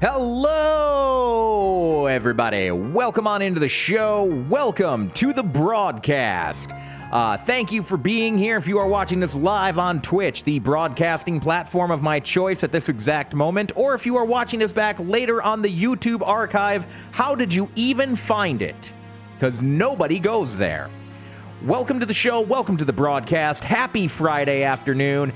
Hello, everybody. Welcome on into the show. Welcome to the broadcast. Thank you for being here. If you are watching this live on Twitch, the broadcasting platform of my choice at this exact moment, or if you are watching this back later on the YouTube archive, how did you even find it? Because nobody goes there. Welcome to the show. Welcome to the broadcast. Happy Friday afternoon.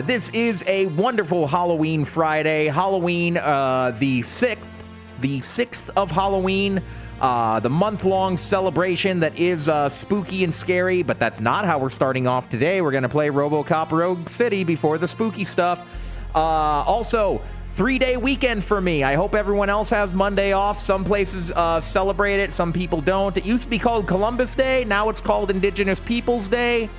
This is a wonderful Halloween Friday. Halloween, the 6th of Halloween, the month-long celebration that is spooky and scary, but that's not how we're starting off today. We're going to play Robocop Rogue City before the spooky stuff. Also, 3-day weekend for me. I hope everyone else has Monday off. Some places celebrate it, some people don't. It used to be called Columbus Day. Now it's called Indigenous Peoples Day.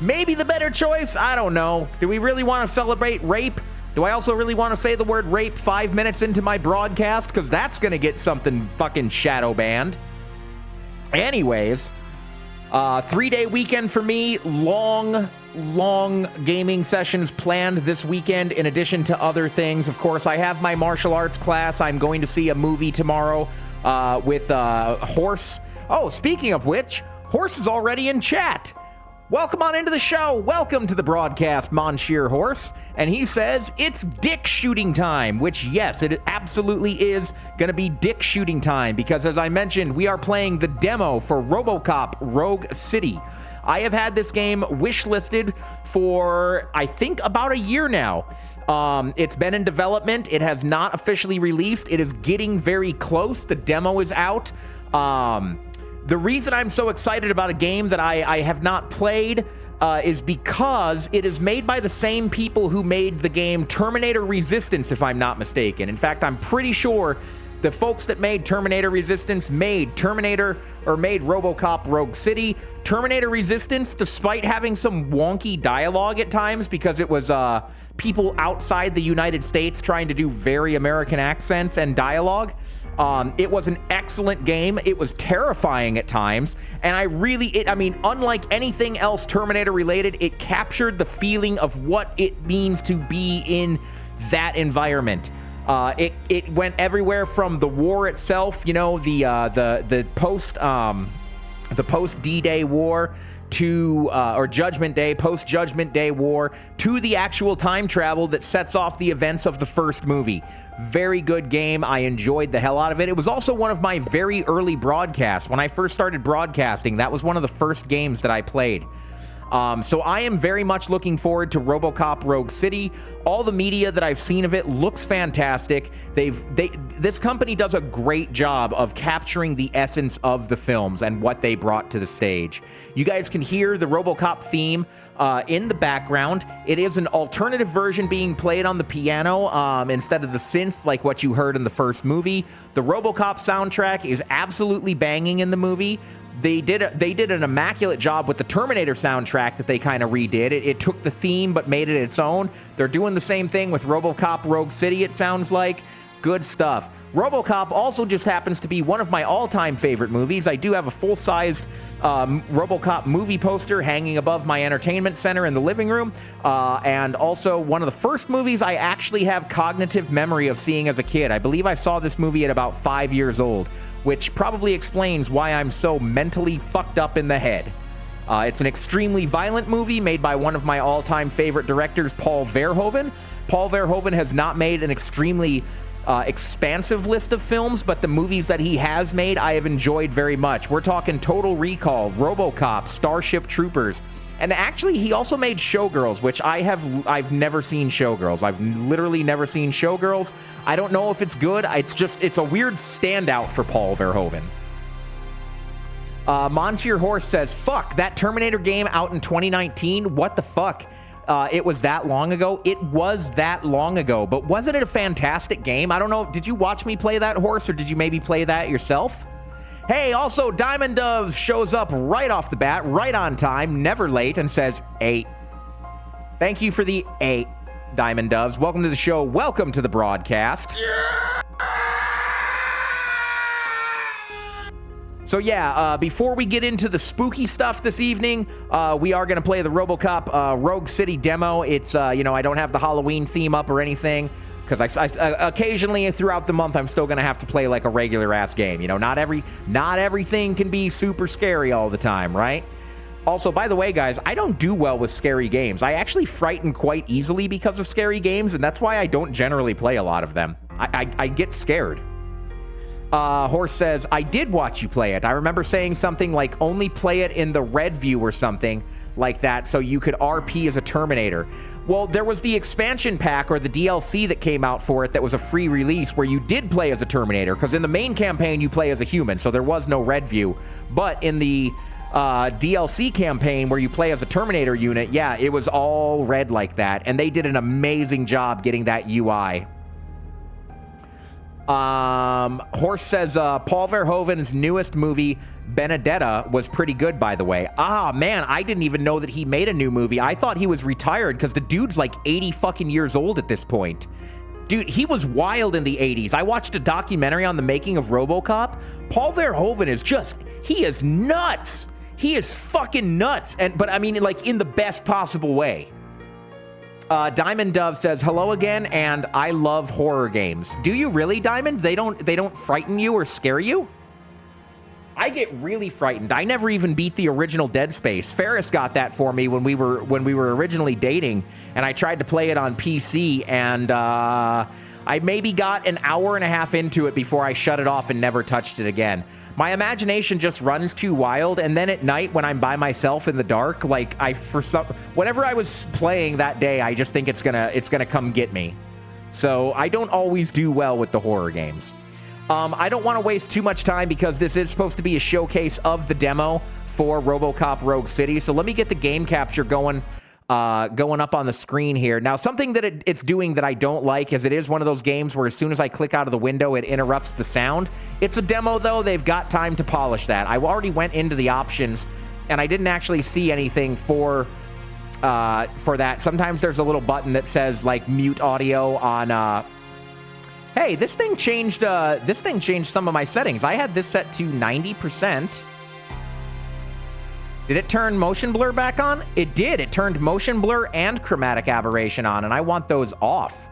Maybe the better choice? I don't know. Do we really want to celebrate rape? Do I also really want to say the word rape 5 minutes into my broadcast? Because that's going to get something fucking shadow banned. Anyways, 3-day weekend for me. Long gaming sessions planned this weekend in addition to other things. Of course, I have my martial arts class. I'm going to see a movie tomorrow with Horse. Oh, speaking of which, Horse is already in chat. Welcome on into the show. Welcome to the broadcast, Monsieur Horse. And he says it's dick shooting time, which, yes, it absolutely is going to be dick shooting time because, as I mentioned, we are playing the demo for Robocop Rogue City. I have had this game wishlisted for, I think, about a year now. It's been in development. It has not officially released. It is getting very close. The demo is out. The reason I'm so excited about a game that I have not played is because it is made by the same people who made the game Terminator Resistance, if I'm not mistaken. In fact, I'm pretty sure the folks that made Terminator Resistance made Robocop Rogue City. Terminator Resistance, despite having some wonky dialogue at times because it was people outside the United States trying to do very American accents and dialogue, it was an excellent game. It was terrifying at times, and unlike anything else Terminator related, it captured the feeling of what it means to be in that environment. It went everywhere from the war itself, you know, the post D-Day war to or Judgment Day, post Judgment Day war, to the actual time travel that sets off the events of the first movie. Very good game. I enjoyed the hell out of it. It was also one of my very early broadcasts. When I first started broadcasting, that was one of the first games that I played. So I am very much looking forward to Robocop Rogue City. All the media that I've seen of it looks fantastic. This company does a great job of capturing the essence of the films and what they brought to the stage. You guys can hear the Robocop theme in the background. It is an alternative version being played on the piano instead of the synth like what you heard in the first movie. The Robocop soundtrack is absolutely banging in the movie. They did an immaculate job with the Terminator soundtrack that they kind of redid. It took the theme but made it its own. They're doing the same thing with Robocop Rogue City, it sounds like. Good stuff. Robocop also just happens to be one of my all-time favorite movies. I do have a full-sized Robocop movie poster hanging above my entertainment center in the living room, and also one of the first movies I actually have cognitive memory of seeing as a kid. I believe I saw this movie at about 5 years old, which probably explains why I'm so mentally fucked up in the head. It's an extremely violent movie made by one of my all-time favorite directors, Paul Verhoeven. Paul Verhoeven has not made an extremely expansive list of films, but the movies that he has made I have enjoyed very much. We're talking Total Recall, Robocop, Starship Troopers, and actually he also made Showgirls, which I've never seen Showgirls. I've literally never seen Showgirls. I don't know if it's good. It's a weird standout for Paul Verhoeven. Monsieur Horse says, fuck, that Terminator game out in 2019? What the fuck? It was that long ago? It was that long ago, but wasn't it a fantastic game? I don't know. Did you watch me play that, Horse, or did you maybe play that yourself? Hey, also, Diamond Dove shows up right off the bat, right on time, never late, and says 8. Thank you for the 8, Diamond Doves. Welcome to the show. Welcome to the broadcast. So yeah, before we get into the spooky stuff this evening, we are going to play the Robocop Rogue City demo. It's, I don't have the Halloween theme up or anything, because I occasionally throughout the month I'm still gonna have to play like a regular ass game. You know, not everything can be super scary all the time, right? Also, by the way, guys, I don't do well with scary games. I actually frighten quite easily because of scary games, and that's why I don't generally play a lot of them. I get scared. Horse says, I did watch you play it. I remember saying something like only play it in the red view or something like that so you could RP as a Terminator. Well, there was the expansion pack or the DLC that came out for it that was a free release where you did play as a Terminator, because in the main campaign you play as a human, so there was no red view. But in the DLC campaign where you play as a Terminator unit, yeah, it was all red like that, and they did an amazing job getting that UI. Horse says, Paul Verhoeven's newest movie, Benedetta, was pretty good, by the way. Ah, man, I didn't even know that he made a new movie. I thought he was retired, because the dude's like 80 fucking years old at this point. Dude, he was wild in the 80s. I watched a documentary on the making of Robocop. Paul Verhoeven is just, he is nuts. He is fucking nuts. But I mean, like, in the best possible way. Diamond Dove says, hello again, and I love horror games. Do you really, Diamond? They don't frighten you or scare you? I get really frightened. I never even beat the original Dead Space. Ferris got that for me when we were originally dating, and I tried to play it on PC, and I maybe got an hour and a half into it before I shut it off and never touched it again. My imagination just runs too wild, and then at night when I'm by myself in the dark, like whatever I was playing that day, I just think it's gonna come get me. So I don't always do well with the horror games. I don't want to waste too much time because this is supposed to be a showcase of the demo for Robocop Rogue City. So let me get the game capture going up on the screen here. Now, something that it's doing that I don't like is it is one of those games where as soon as I click out of the window, it interrupts the sound. It's a demo, though. They've got time to polish that. I already went into the options, and I didn't actually see anything for that. Sometimes there's a little button that says, like, mute audio on... Hey, this thing changed some of my settings. I had this set to 90%. Did it turn motion blur back on? It did. It turned motion blur and chromatic aberration on, and I want those off.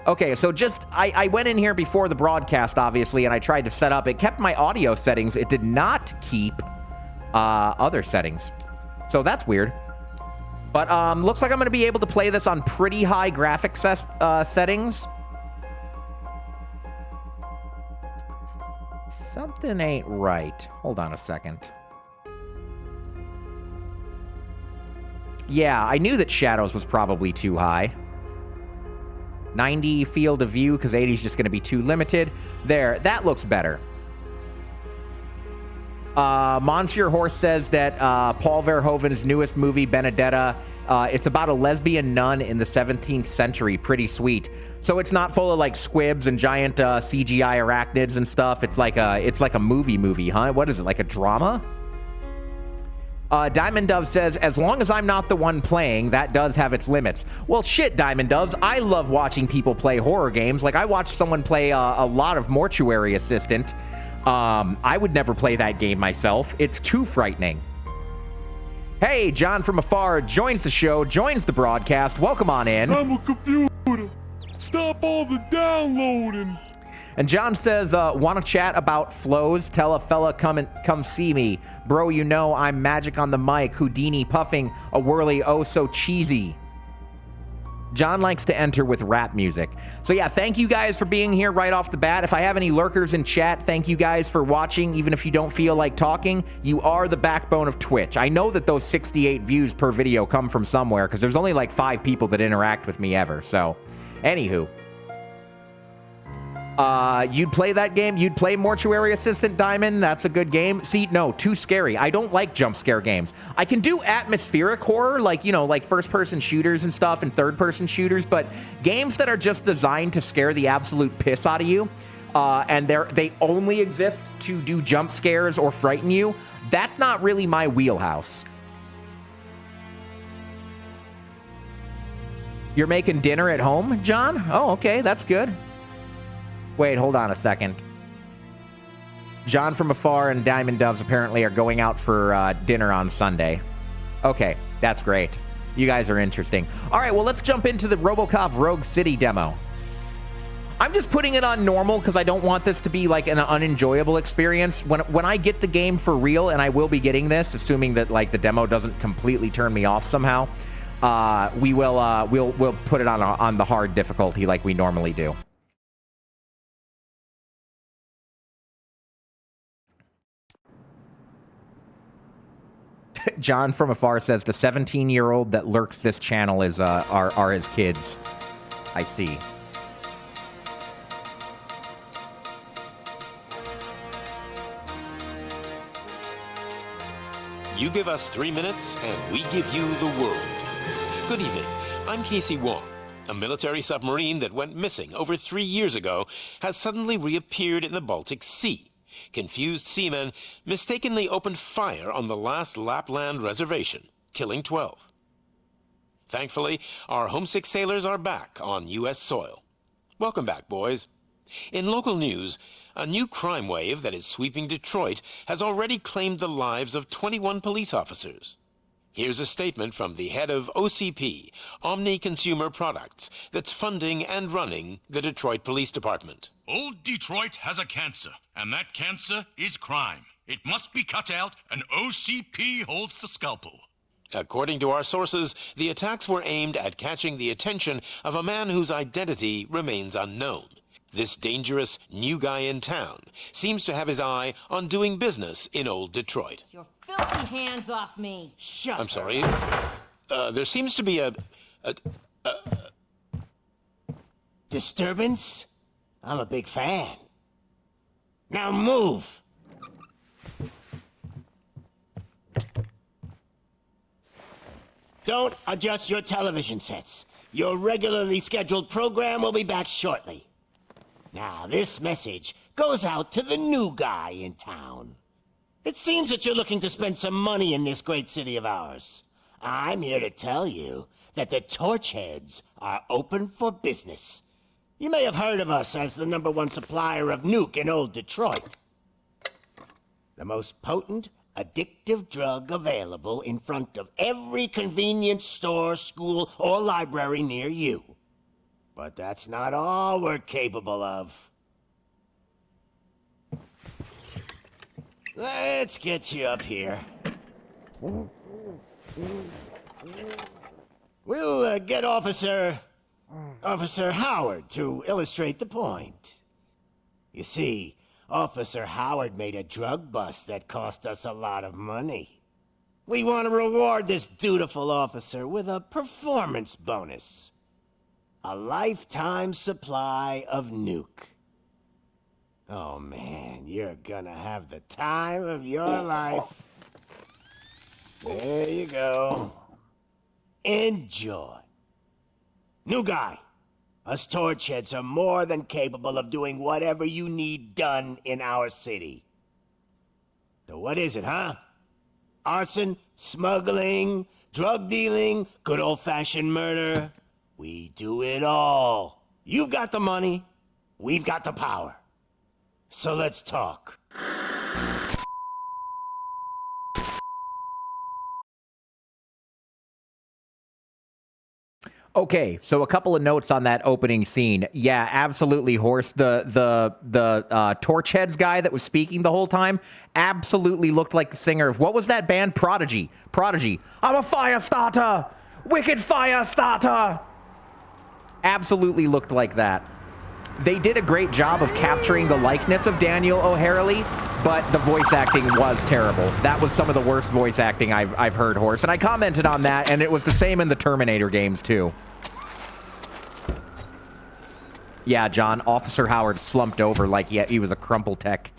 Okay, so I went in here before the broadcast, obviously, and I tried to set up. It kept my audio settings. It did not keep other settings. So that's weird. But looks like I'm going to be able to play this on pretty high graphics settings. Something ain't right. Hold on a second. Yeah, I knew that shadows was probably too high. 90 field of view, because 80 is just going to be too limited. There, that looks better. Monsieur Horse says that Paul Verhoeven's newest movie, Benedetta, it's about a lesbian nun in the 17th century. Pretty sweet. So it's not full of like squibs and giant CGI arachnids and stuff. It's like a movie, huh? What is it, like a drama? Diamond Dove says, as long as I'm not the one playing, that does have its limits. Well, shit, Diamond Doves. I love watching people play horror games. Like, I watched someone play a lot of Mortuary Assistant. I would never play that game myself. It's too frightening. Hey, John from afar joins the show, joins the broadcast. Welcome on in. I'm a computer. Stop all the downloading. And John says, want to chat about flows? Tell a fella come see me. Bro, you know I'm magic on the mic. Houdini puffing a whirly oh so cheesy. John likes to enter with rap music. So yeah, thank you guys for being here right off the bat. If I have any lurkers in chat, thank you guys for watching. Even if you don't feel like talking, you are the backbone of Twitch. I know that those 68 views per video come from somewhere because there's only like 5 people that interact with me ever. So, anywho. You'd play that game? You'd play Mortuary Assistant, Diamond? That's a good game. See, no, too scary. I don't like jump scare games. I can do atmospheric horror, like, you know, like first-person shooters and stuff and third-person shooters, but games that are just designed to scare the absolute piss out of you, and they only exist to do jump scares or frighten you, that's not really my wheelhouse. You're making dinner at home, John? Oh, okay, that's good. Wait, hold on a second. John from afar and Diamond Doves apparently are going out for dinner on Sunday. Okay, that's great. You guys are interesting. All right, well, let's jump into the Robocop Rogue City demo. I'm just putting it on normal because I don't want this to be like an unenjoyable experience. When I get the game for real, and I will be getting this, assuming that like the demo doesn't completely turn me off somehow, we'll put it on the hard difficulty like we normally do. John from afar says the 17-year-old that lurks this channel is are his kids. I see. You give us 3 minutes, and we give you the world. Good evening. I'm Casey Wong. A military submarine that went missing over 3 years ago has suddenly reappeared in the Baltic Sea. Confused seamen mistakenly opened fire on the last Lapland reservation, killing 12. Thankfully, our homesick sailors are back on U.S. soil. Welcome back, boys. In local news, a new crime wave that is sweeping Detroit has already claimed the lives of 21 police officers. Here's a statement from the head of OCP, Omni Consumer Products, that's funding and running the Detroit Police Department. Old Detroit has a cancer, and that cancer is crime. It must be cut out, and OCP holds the scalpel. According to our sources, the attacks were aimed at catching the attention of a man whose identity remains unknown. This dangerous new guy in town seems to have his eye on doing business in old Detroit. Your filthy hands off me. Shut I'm sorry. There seems to be a disturbance? I'm a big fan. Now move! Don't adjust your television sets. Your regularly scheduled program will be back shortly. Now, this message goes out to the new guy in town. It seems that you're looking to spend some money in this great city of ours. I'm here to tell you that the Torchheads are open for business. You may have heard of us as the #1 supplier of nuke in old Detroit. The most potent, addictive drug available in front of every convenience store, school, or library near you. But that's not all we're capable of. Let's get you up here. We'll get Officer Howard to illustrate the point. You see, Officer Howard made a drug bust that cost us a lot of money. We want to reward this dutiful officer with a performance bonus. A lifetime supply of nuke. Oh man, you're gonna have the time of your life. There you go. Enjoy. New guy, us Torchheads are more than capable of doing whatever you need done in our city. So what is it, huh? Arson, smuggling, drug dealing, good old-fashioned murder. We do it all. You've got the money, we've got the power. So let's talk. Okay, so a couple of notes on that opening scene. Yeah, absolutely, Horse. The Torchheads guy that was speaking the whole time absolutely looked like the singer of, what was that band? Prodigy. I'm a fire starter! Wicked fire starter! Absolutely looked like that. They did a great job of capturing the likeness of Daniel O'Harely, but the voice acting was terrible. That was some of the worst voice acting I've heard, Horse. And I commented on that, and it was the same in the Terminator games, too. Yeah, John, Officer Howard slumped over like he was a crumple tech.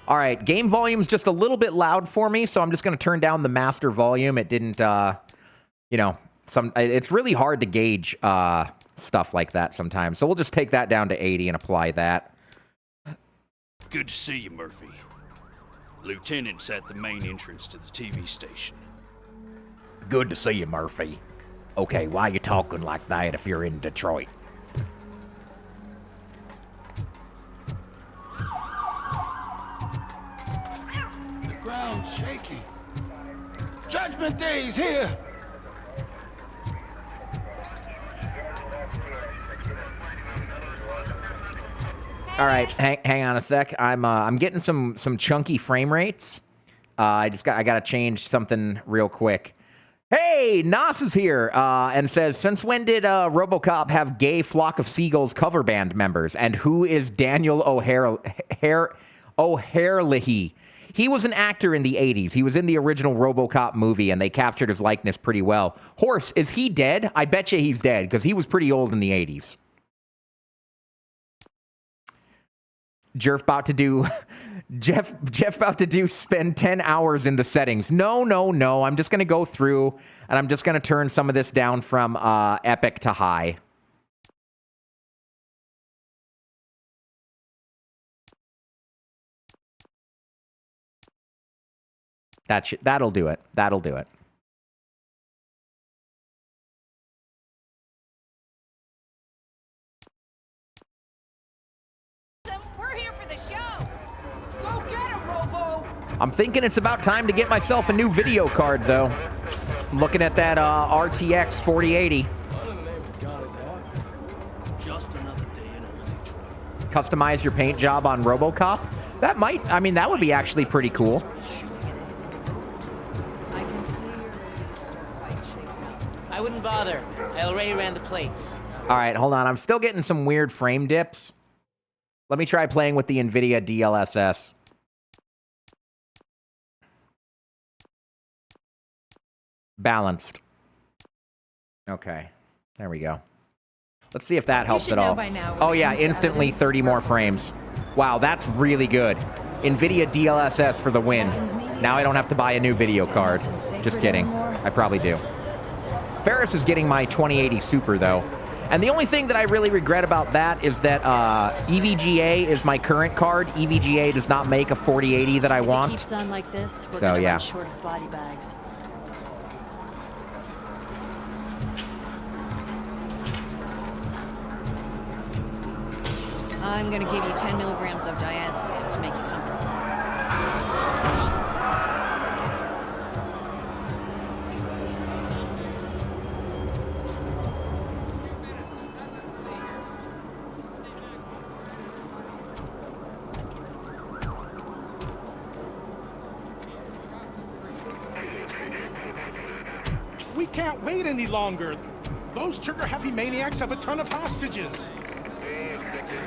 All right, game volume's just a little bit loud for me, so I'm just going to turn down the master volume. It didn't, it's really hard to gauge stuff like that sometimes. So we'll just take that down to 80 and apply that. Good to see you, Murphy. Lieutenant's at the main entrance to the TV station. Good to see you, Murphy. Okay, why are you talking like that if you're in Detroit? The ground's shaking. Judgment Day's here! All right, hang on a sec. I'm getting some chunky frame rates. I gotta change something real quick. Hey, Nas is here and says, since when did Robocop have gay Flock of Seagulls cover band members? And who is Daniel O'Herlihy? He was an actor in the 80s. He was in the original Robocop movie, and they captured his likeness pretty well. Horse, is he dead? I bet you he's dead, because he was pretty old in the 80s. Jeff about to do spend 10 hours in the settings. No. I'm just going to go through and I'm just going to turn some of this down from epic to high. That'll do it. That'll do it. We're here for the show. Go get him, Robo. I'm thinking it's about time to get myself a new video card, though. I'm looking at that RTX 4080. Just another day in old Detroit. Customize your paint job on Robocop? That might, I mean, that would be actually pretty cool. I can see you're ready to start quite shaken up. I wouldn't bother. I already ran the plates. All right, hold on. I'm still getting some weird frame dips. Let me try playing with the NVIDIA DLSS. Balanced. Okay, there we go. Let's see if that helps at all. Oh yeah, instantly 30 more frames. Wow, that's really good. NVIDIA DLSS for the win. Now I don't have to buy a new video card. Just kidding. I probably do. Ferris is getting my 2080 Super, though. And the only thing that I really regret about that is that EVGA is my current card. EVGA does not make a 4080 that I want. If it keeps on like this, we're So, gonna yeah. run short of body bags. I'm gonna give you 10 milligrams of diazepam to make you comfortable. We can't wait any longer. Those trigger-happy maniacs have a ton of hostages.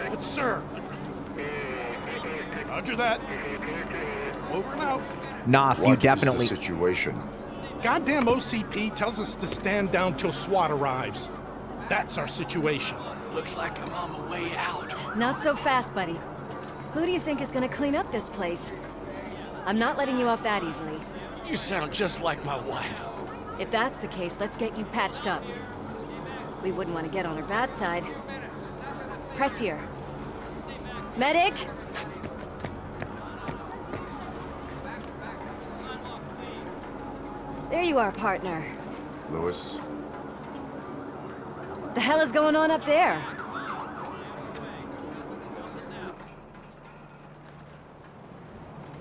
But sir... Roger that. Over and out. Nos, you definitely... situation? Goddamn OCP tells us to stand down till SWAT arrives. That's our situation. Looks like I'm on the way out. Not so fast, buddy. Who do you think is gonna clean up this place? I'm not letting you off that easily. You sound just like my wife. If that's the case, let's get you patched up. We wouldn't want to get on her bad side. Press here. Medic! There you are, partner. Lewis? The hell is going on up there?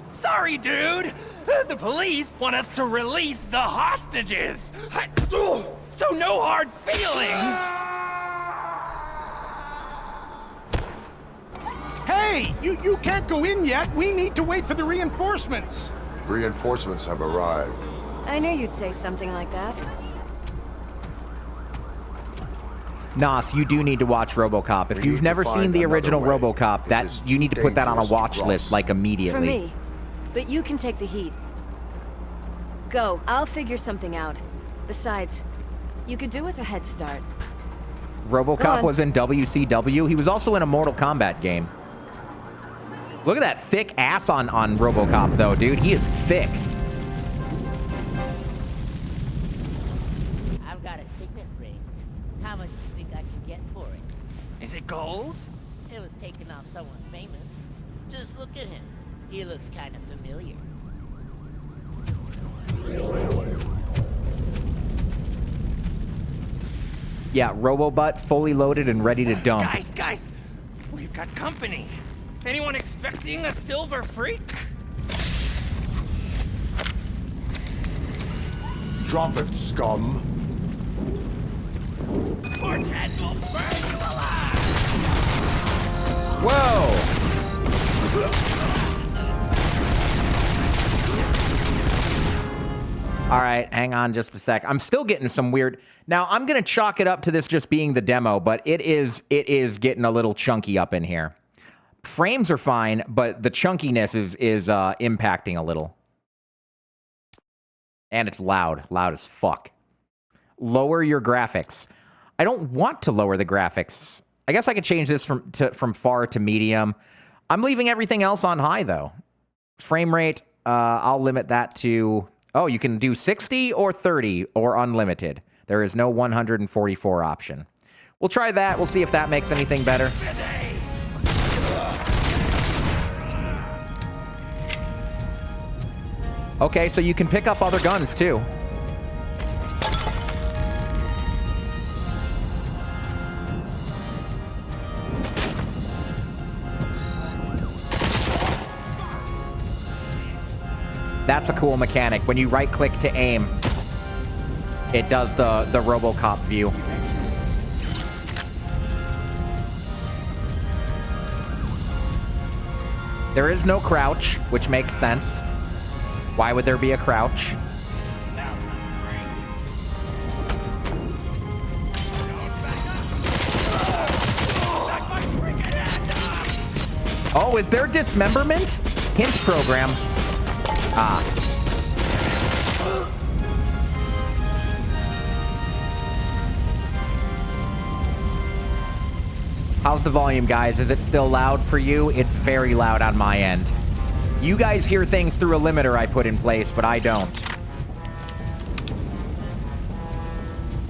Sorry, dude! The police want us to release the hostages! So no hard feelings! Hey! You can't go in yet! We need to wait for the reinforcements! Reinforcements have arrived. I knew you'd say something like that. Nos, you do need to watch Robocop. If We you've need to never find seen the another original way. Robocop, It that is you need to put that on a dangerous to watch cross. list, like, immediately. For me. But you can take the heat. Go, I'll figure something out. Besides, you could do with a head start. Go Robocop on. was in WCW. He was also in a Mortal Kombat game. Look at that thick ass on Robocop, though, dude. He is thick. I've got a signet ring. How much do you think I can get for it? Is it gold? It was taken off someone famous. Just look at him. He looks kind of familiar. Yeah, Robobutt, fully loaded and ready to dump. Guys, we've got company. Anyone expecting a silver freak? Drop it, scum. Or Ted will burn you alive! Whoa! All right, hang on just a sec. I'm still getting some weird... Now, I'm going to chalk it up to this just being the demo, but it is getting a little chunky up in here. Frames are fine, but the chunkiness is impacting a little. And it's loud. Loud as fuck. Lower your graphics. I don't want to lower the graphics. I guess I could change this from far to medium. I'm leaving everything else on high, though. Frame rate, I'll limit that to... Oh, you can do 60 or 30 or unlimited. There is no 144 option. We'll try that. We'll see if that makes anything better. Okay, so you can pick up other guns, too. That's a cool mechanic. When you right-click to aim, it does the Robocop view. There is no crouch, which makes sense. Why would there be a crouch? Oh, is there dismemberment? Hint program. Ah. How's the volume, guys? Is it still loud for you? It's very loud on my end. You guys hear things through a limiter I put in place, but I don't.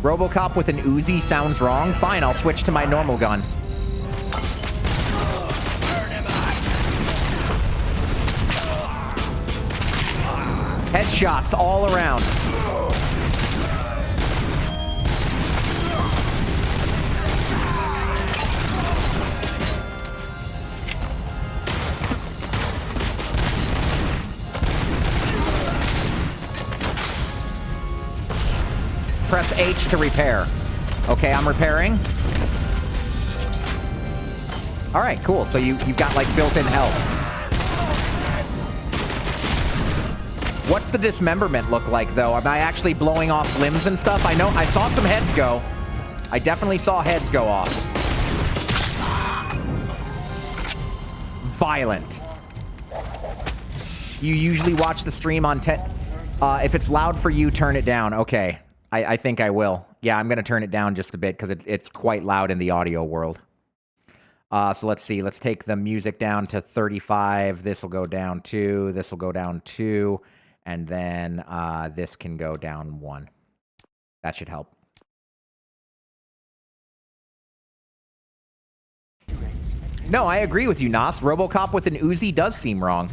Robocop with an Uzi sounds wrong? Fine, I'll switch to my normal gun. Headshots all around. Press H to repair. Okay, I'm repairing. All right, cool. So you've got like built-in health. What's the dismemberment look like, though? Am I actually blowing off limbs and stuff? I know I saw some heads go. I definitely saw heads go off. Violent. You usually watch the stream on 10... if it's loud for you, turn it down. Okay. I think I will. Yeah, I'm going to turn it down just a bit because it's quite loud in the audio world. So let's see. Let's take the music down to 35. This will go down 2. This will go down 2. And then this can go down 1. That should help. No, I agree with you, Nas. Robocop with an Uzi does seem wrong.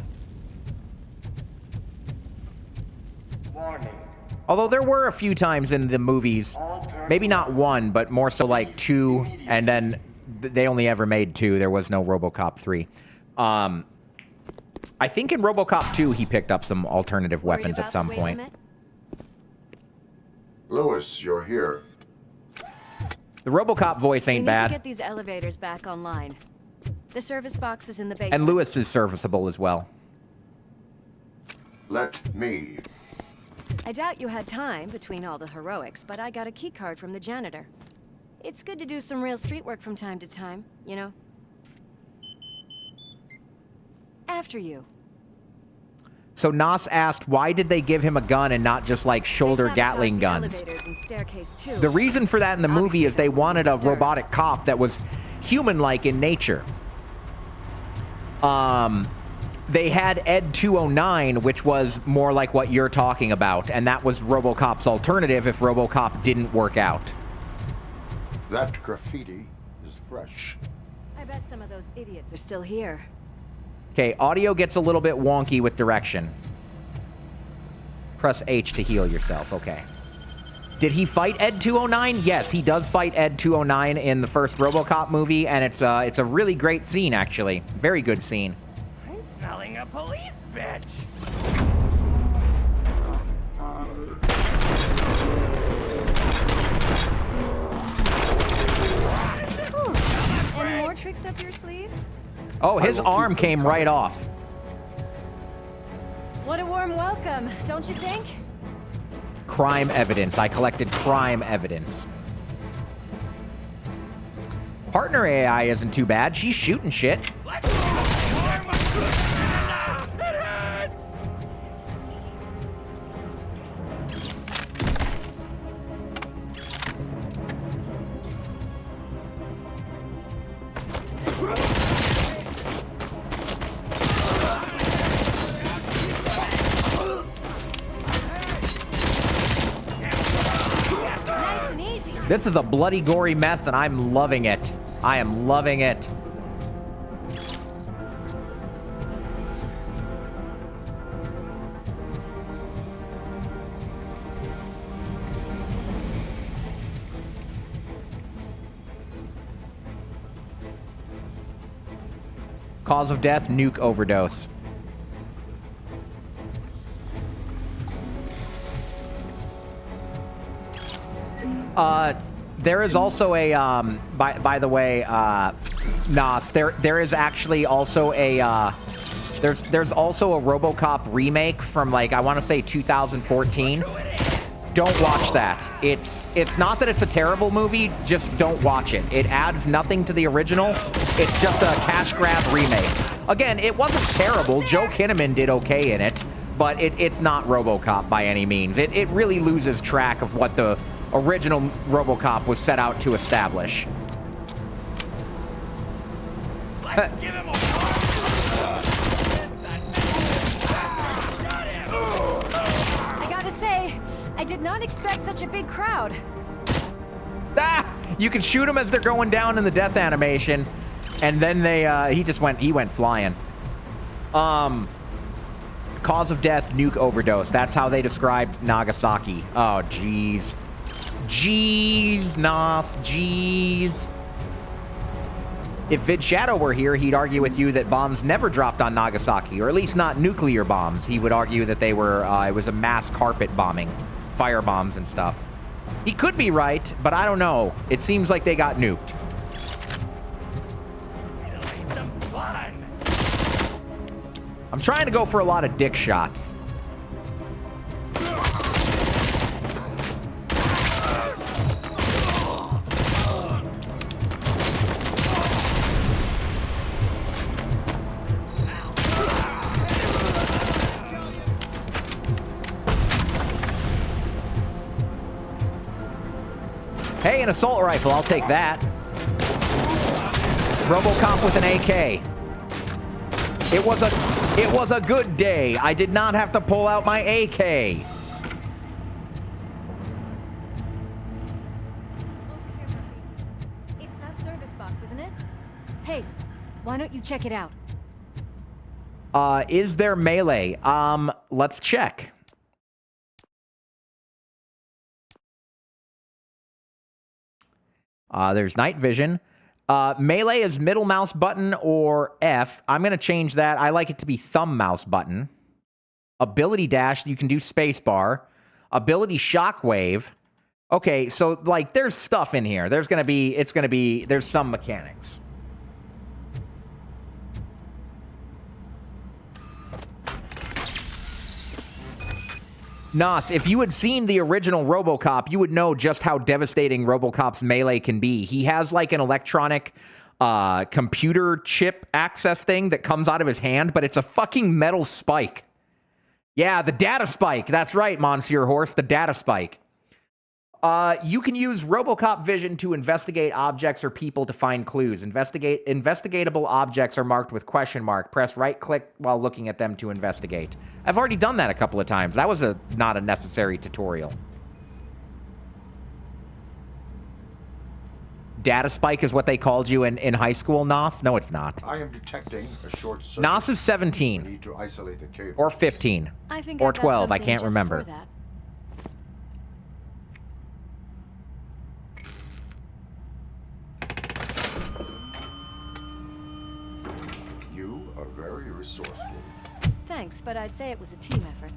Warning. Although there were a few times in the movies, maybe not 1, but more so like 2, and then they only ever made 2. There was no Robocop 3. I think in Robocop 2, he picked up some alternative weapons at some point. Lewis, you're here. The Robocop voice ain't bad. We need to get these elevators back online. The service box is in the basement. And Lewis is serviceable as well. Let me. I doubt you had time between all the heroics, but I got a key card from the janitor. It's good to do some real street work from time to time, you know? After you. So Nas asked, why did they give him a gun and not just like shoulder Gatling guns? The reason for that in the movie is they wanted a robotic cop that was human-like in nature. They had Ed 209, which was more like what you're talking about, and that was Robocop's alternative if Robocop didn't work out. That graffiti is fresh. I bet some of those idiots are still here. Okay, audio gets a little bit wonky with direction. Press H to heal yourself. Okay. Did he fight Ed 209? Yes, he does fight Ed 209 in the first Robocop movie, and it's a really great scene, actually. Very good scene. I'm smelling a police bitch. Any more tricks up your sleeve? Oh, his arm came right off. What a warm welcome, don't you think? Crime evidence. I collected crime evidence. Partner AI isn't too bad. She's shooting shit. This is a bloody, gory mess, and I'm loving it. I am loving it. Cause of death, nuke overdose. There is also a, by the way, Nas, there is actually also a, there's also a Robocop remake from, like, I want to say 2014. Don't watch that. It's not that it's a terrible movie, just don't watch it. It adds nothing to the original. It's just a cash grab remake. Again, it wasn't terrible. Joe Kinnaman did okay in it, but it's not Robocop by any means. It really loses track of what the original Robocop was set out to establish. Let's give him a I gotta say, I did not expect such a big crowd. Ah! You can shoot them as they're going down in the death animation, and then they he went flying. Cause of death, nuke overdose. That's how they described Nagasaki. Oh, jeez. Jeez, Nas, jeez. If Vid Shadow were here, he'd argue with you that bombs never dropped on Nagasaki, or at least not nuclear bombs. He would argue that they were, it was a mass carpet bombing, fire bombs and stuff. He could be right, but I don't know. It seems like they got nuked. some fun. I'm trying to go for a lot of dick shots. Hey, an assault rifle. I'll take that. Robocop with an AK. It was a good day. I did not have to pull out my AK. Over here, Murphy. It's that service box, isn't it? Hey, why don't you check it out? Is there melee? Let's check. There's night vision. Melee is middle mouse button or F. I'm going to change that. I like it to be thumb mouse button. Ability dash, you can do spacebar. Ability shockwave. Okay, so, like, there's stuff in here. There's some mechanics. Nos, if you had seen the original Robocop, you would know just how devastating Robocop's melee can be. He has, like, an electronic computer chip access thing that comes out of his hand, but it's a fucking metal spike. Yeah, the data spike. That's right, Monsieur Horse, the data spike. You can use Robocop vision to investigate objects or people to find clues. Investigatable objects are marked with question mark. Press right-click while looking at them to investigate. I've already done that a couple of times. That was not a necessary tutorial. Data spike is what they called you in high school, Nos? No, it's not. I am detecting a short circuit. Nos is 17. We need to isolate the cable. Or 15. I think or I've got 12. I something can't just remember. for that. You are very resourceful. Thanks, but I'd say it was a team effort.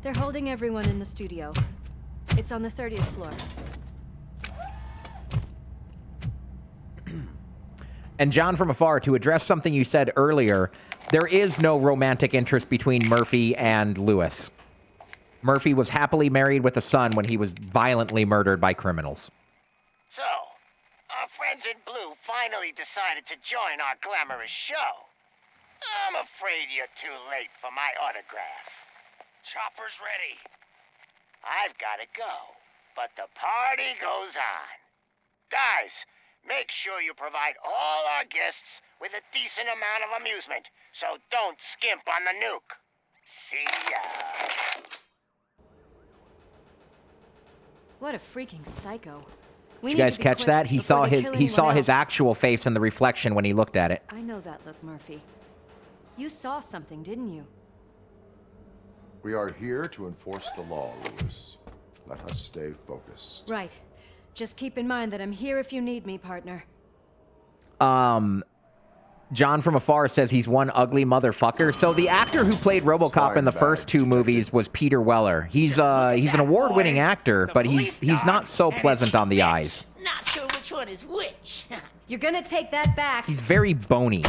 They're holding everyone in the studio. It's on the 30th floor. And John from afar, to address something you said earlier, there is no romantic interest between Murphy and Lewis. Murphy was happily married with a son when he was violently murdered by criminals. So, our friends in blue finally decided to join our glamorous show. I'm afraid you're too late for my autograph. Chopper's ready. I've gotta go, but the party goes on. Guys, make sure you provide all our guests with a decent amount of amusement, so don't skimp on the nuke. See ya. What a freaking psycho. Did you guys catch that? He saw his actual face in the reflection when he looked at it. I know that look, Murphy. You saw something, didn't you? We are here to enforce the law, Lewis. Let us stay focused. Right. Just keep in mind that I'm here if you need me, partner. John from afar says he's one ugly motherfucker. So the actor who played Robocop in the first two movies was Peter Weller. He's an award-winning actor, but he's not so pleasant on the eyes. Not sure which one is which. You're gonna take that back. He's very bony.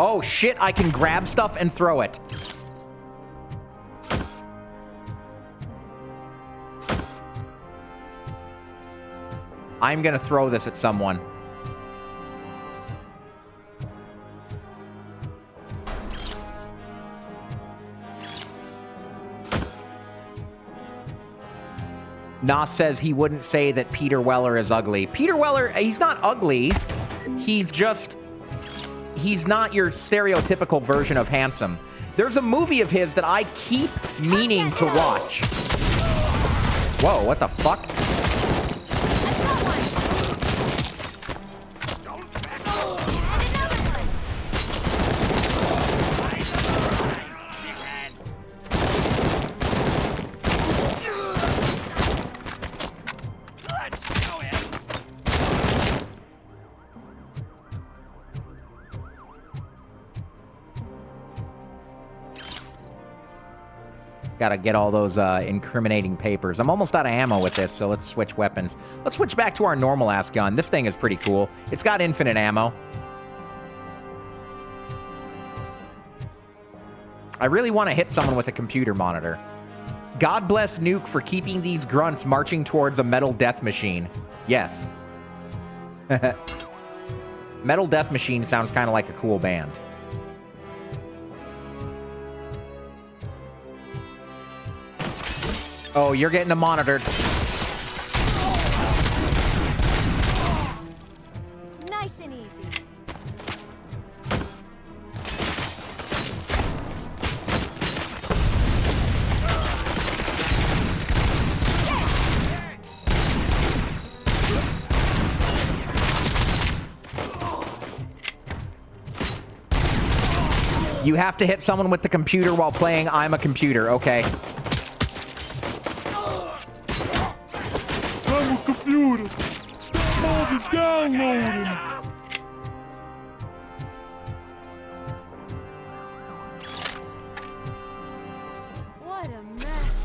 Oh shit, I can grab stuff and throw it. I'm gonna throw this at someone. Nas says he wouldn't say that Peter Weller is ugly. Peter Weller, he's not ugly. He's not your stereotypical version of handsome. There's a movie of his that I keep meaning to watch. Whoa, what the fuck? Gotta get all those incriminating papers. I'm almost out of ammo with this, so let's switch weapons. Let's switch back to our normal-ass gun. This thing is pretty cool. It's got infinite ammo. I really want to hit someone with a computer monitor. God bless Nuke for keeping these grunts marching towards a metal death machine. Yes. Metal Death Machine sounds kind of like a cool band. Oh, you're getting monitored. Nice and easy. You have to hit someone with the computer while playing I'm a Computer. Okay. I'm a computer. Stop all the downloading. What a mess.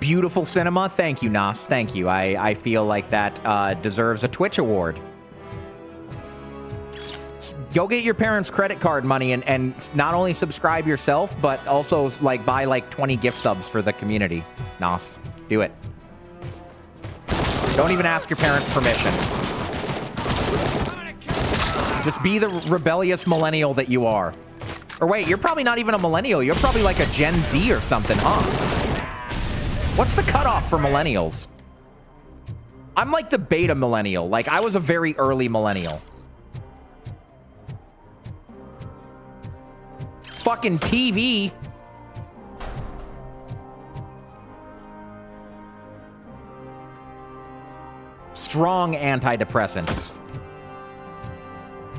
Beautiful cinema. Thank you, Nas. Thank you. I feel like that deserves a Twitch award. Go get your parents' credit card money and not only subscribe yourself, but also like buy like 20 gift subs for the community. Nos, do it. Don't even ask your parents' permission. Just be the rebellious millennial that you are. Or wait, you're probably not even a millennial. You're probably like a Gen Z or something, huh? What's the cutoff for millennials? I'm like the beta millennial. Like, I was a very early millennial. Fucking TV. Strong antidepressants.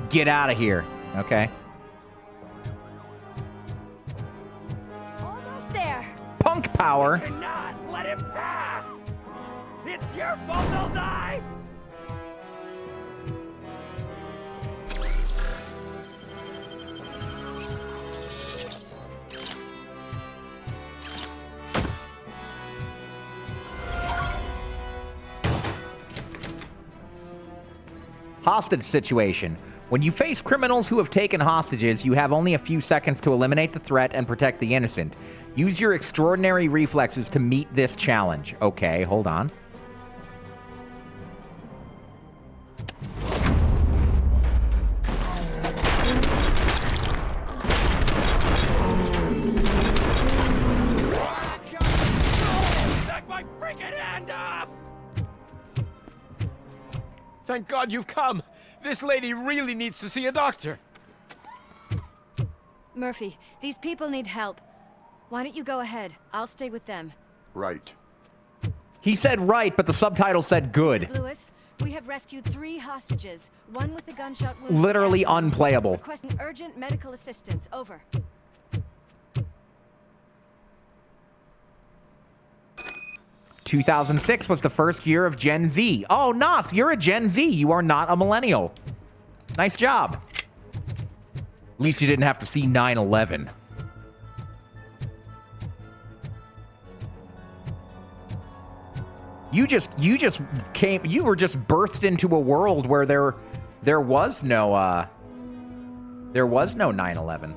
Get out of here. Okay. Almost there. Punk power. You cannot let him pass! It's your fault they'll die! Hostage situation. When you face criminals who have taken hostages, you have only a few seconds to eliminate the threat and protect the innocent. Use your extraordinary reflexes to meet this challenge. Okay, hold on. Take my freaking hand off! Thank God you've come. This lady really needs to see a doctor. Murphy, these people need help. Why don't you go ahead? I'll stay with them. Right. He said right, but the subtitle said good. Mrs. Lewis, we have rescued 3 hostages. One with a gunshot wound. Literally unplayable. Requesting urgent medical assistance. Over. 2006 was the first year of Gen Z. Oh, Nos, you're a Gen Z. You are not a millennial. Nice job. At least you didn't have to see 9/11. You were just birthed into a world where there was no 9/11.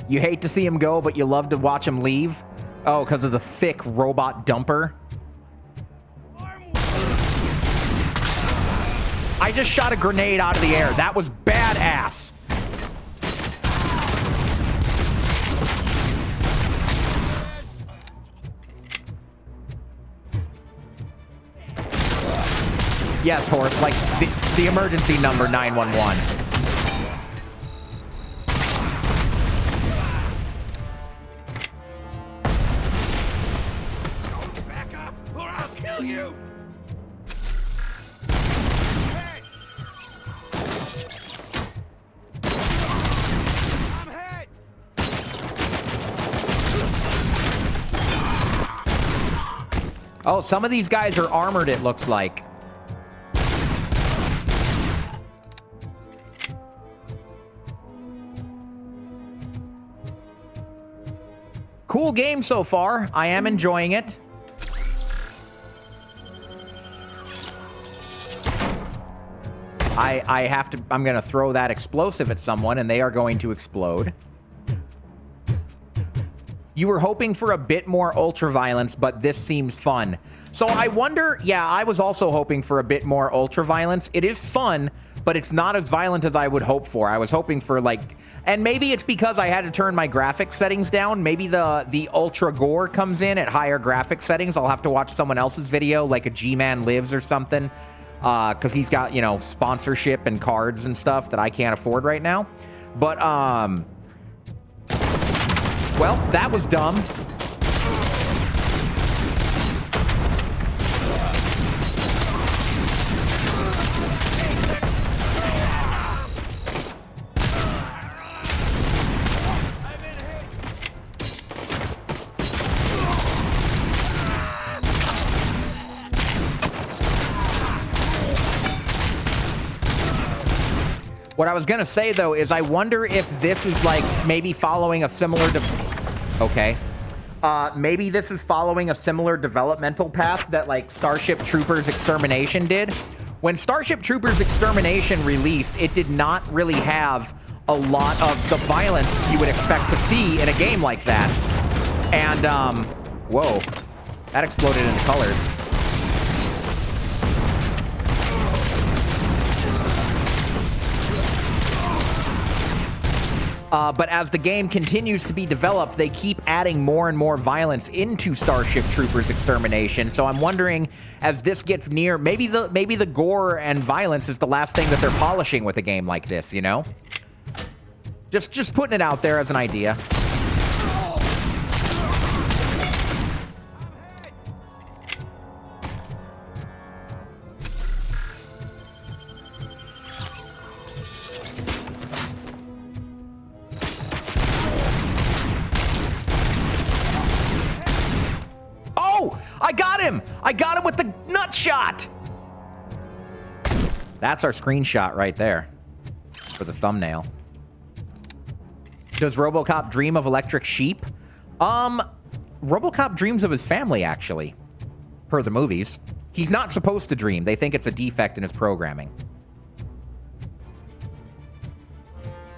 You hate to see him go, but you love to watch him leave? Oh, because of the thick robot dumper? I just shot a grenade out of the air. That was badass. Yes, horse, like the emergency number 911. Back up, or I'll kill you! Hey! I'm hit! Oh, some of these guys are armored, it looks like. Cool game so far. I am enjoying it. I'm going to throw that explosive at someone and they are going to explode. You were hoping for a bit more ultra-violence, but this seems fun. So I wonder, yeah, I was also hoping for a bit more ultra-violence. It is fun, but it's not as violent as I would hope for. I was hoping for, like, and maybe it's because I had to turn my graphics settings down. Maybe the ultra gore comes in at higher graphics settings. I'll have to watch someone else's video, like a G-Man Lives or something, because he's got, you know, sponsorship and cards and stuff that I can't afford right now. But, well, that was dumb. What I was going to say, though, is I wonder if this is, like, maybe following a similar... Okay. Maybe this is following a similar developmental path that, like, Starship Troopers Extermination did. When Starship Troopers Extermination released, it did not really have a lot of the violence you would expect to see in a game like that. And, whoa. That exploded into colors. But as the game continues to be developed, they keep adding more and more violence into Starship Troopers Extermination. So I'm wondering, as this gets near, maybe the gore and violence is the last thing that they're polishing with a game like this, you know? Just putting it out there as an idea. him! I got him with the nut shot! That's our screenshot right there for the thumbnail. Does Robocop dream of electric sheep? Robocop dreams of his family, actually, per the movies. He's not supposed to dream. They think it's a defect in his programming.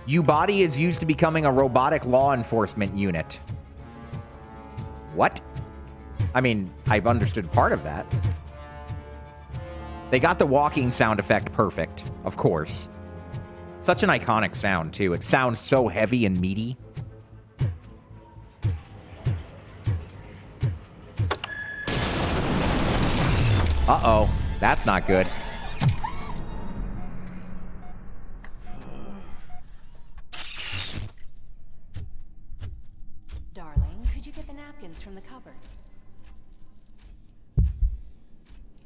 U-Body is used to becoming a robotic law enforcement unit. What? I mean, I've understood part of that. They got the walking sound effect perfect, of course. Such an iconic sound, too. It sounds so heavy and meaty. Uh-oh. That's not good. Darling, could you get the napkins from the cupboard?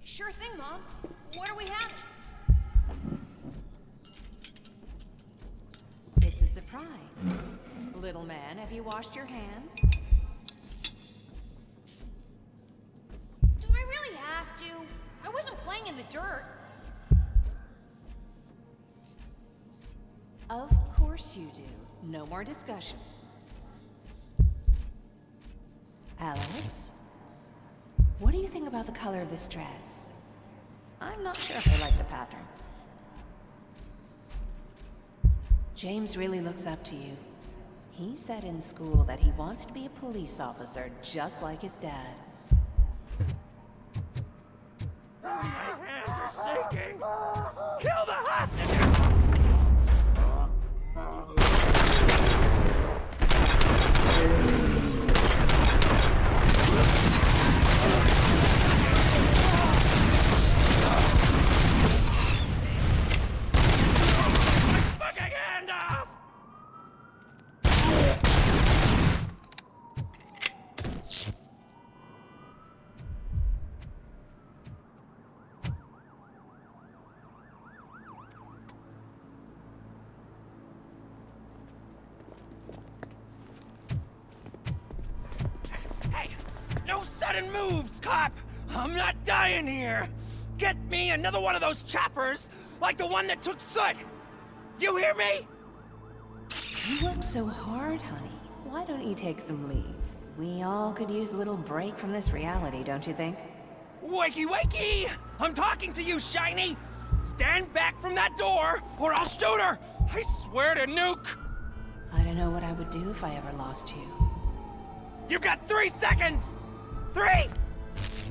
Sure thing, Mom. What are we having? It's a surprise. Little man, have you washed your hands? Do I really have to? I wasn't playing in the dirt. Of course you do. No more discussion. Alex, what do you think about the color of this dress? I'm not sure if I like the pattern. James really looks up to you. He said in school that he wants to be a police officer just like his dad. My hands are shaking! Kill the hostage! Fucking hand off! Hey, no sudden moves, cop! I'm not dying here! Get me another one of those choppers, like the one that took Soot! You hear me? You work so hard, honey. Why don't you take some leave? We all could use a little break from this reality, don't you think? Wakey, wakey! I'm talking to you, Shiny! Stand back from that door, or I'll shoot her! I swear to nuke! I don't know what I would do if I ever lost you. You got 3 seconds! 3!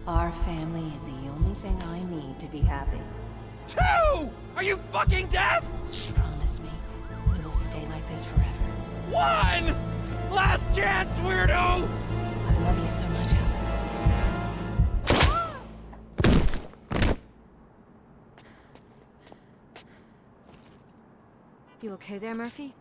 Our family is the only thing I need to be happy. 2! Are you fucking deaf? Promise me, we will stay like this forever. 1! Last chance, weirdo! I love you so much, Alex. You okay there, Murphy?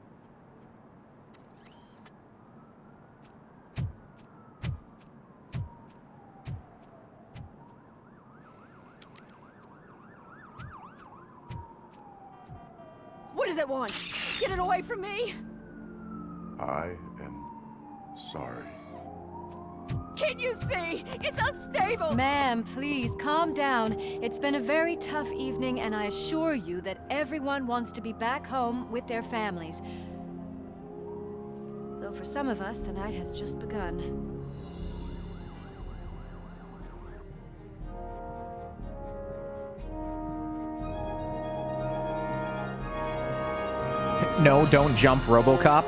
What does it want? Get it away from me! I am sorry. Can't you see? It's unstable! Ma'am, please, calm down. It's been a very tough evening, and I assure you that everyone wants to be back home with their families. Though for some of us, the night has just begun. No, don't jump, Robocop.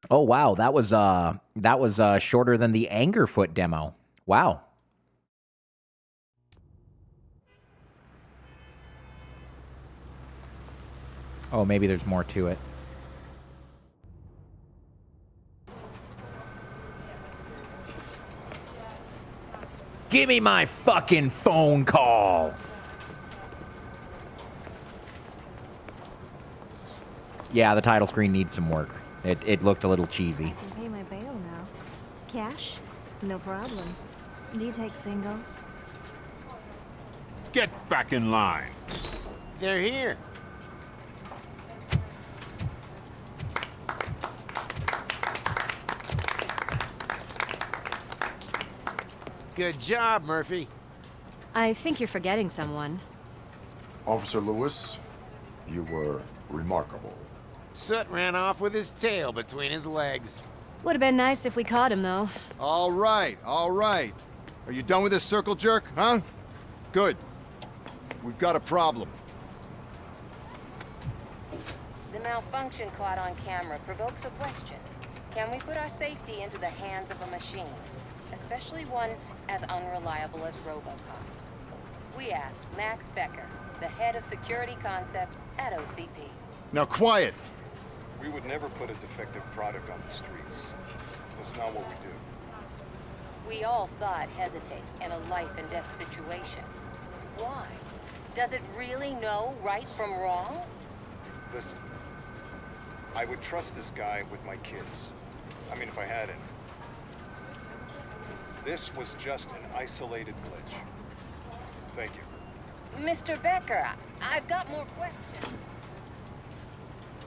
Oh wow, that was shorter than the Angerfoot demo. Wow. Oh, maybe there's more to it. Give me my fucking phone call. Yeah, the title screen needs some work. It looked a little cheesy. I can pay my bail now. Cash? No problem. Do you take singles? Get back in line. They're here. Good job, Murphy. I think you're forgetting someone. Officer Lewis, you were remarkable. Soot ran off with his tail between his legs. Would have been nice if we caught him, though. All right, all right. Are you done with this circle jerk, huh? Good. We've got a problem. The malfunction caught on camera provokes a question. Can we put our safety into the hands of a machine, especially one as unreliable as Robocop? We asked Max Becker, the head of security concepts at OCP. Now quiet! We would never put a defective product on the streets. That's not what we do. We all saw it hesitate in a life-and-death situation. Why? Does it really know right from wrong? Listen, I would trust this guy with my kids. I mean, if I had any. This was just an isolated glitch. Thank you. Mr. Becker, I've got more questions.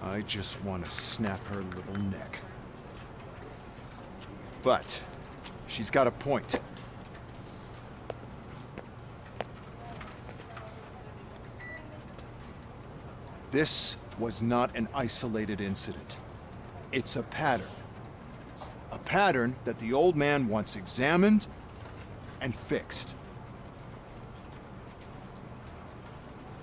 I just want to snap her little neck. But she's got a point. This was not an isolated incident. It's a pattern. A pattern that the old man once examined and fixed.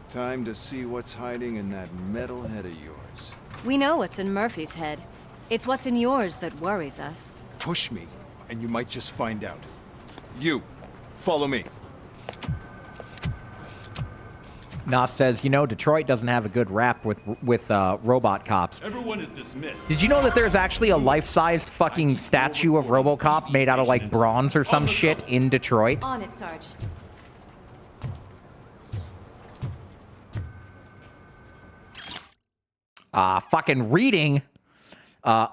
Time to see what's hiding in that metal head of yours. We know what's in Murphy's head. It's what's in yours that worries us. Push me, and you might just find out. You, follow me. Nos says, you know, Detroit doesn't have a good rap with robot cops. Everyone is dismissed. Did you know that there's actually a life-sized fucking statue of Robocop made out of, like, bronze or some shit in Detroit? On it, Sarge. Fucking reading.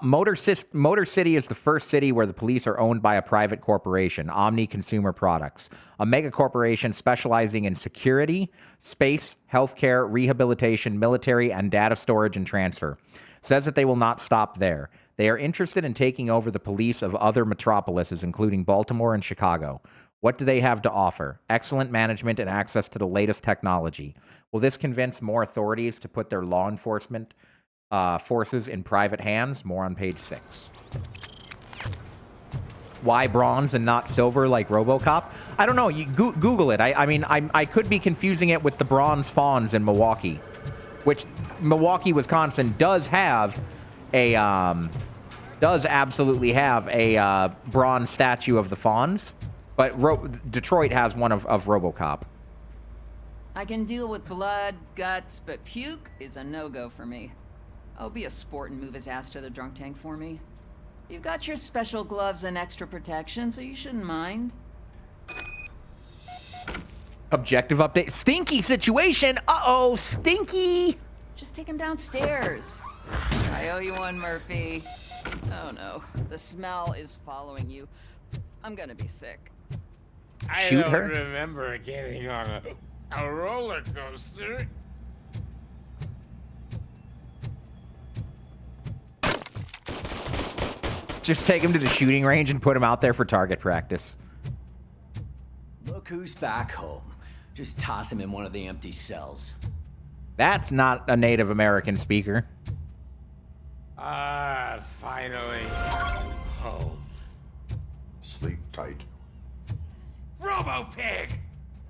Motor City is the first city where the police are owned by a private corporation, Omni Consumer Products, a mega corporation specializing in security, space, healthcare, rehabilitation, military, and data storage and transfer. Says that they will not stop there. They are interested in taking over the police of other metropolises, including Baltimore and Chicago. What do they have to offer? Excellent management and access to the latest technology. Will this convince more authorities to put their law enforcement forces in private hands? More on page 6. Why bronze and not silver like Robocop? I don't know. You Google it. I mean, I could be confusing it with the bronze fawns in Milwaukee, which Milwaukee, Wisconsin does have a does absolutely have a bronze statue of the fawns, but Detroit has one of Robocop. I can deal with blood, guts, but puke is a no-go for me. Oh, be a sport and move his ass to the drunk tank for me. You've got your special gloves and extra protection, so you shouldn't mind. Objective update. Stinky situation. Uh-oh, stinky. Just take him downstairs. I owe you one, Murphy. Oh no, the smell is following you. I'm gonna be sick. Shoot her? I don't remember getting on a roller coaster. Just take him to the shooting range and put him out there for target practice. Look who's back home. Just toss him in one of the empty cells. That's not a Native American speaker. Finally. Home. Sleep tight. Robo-Pig!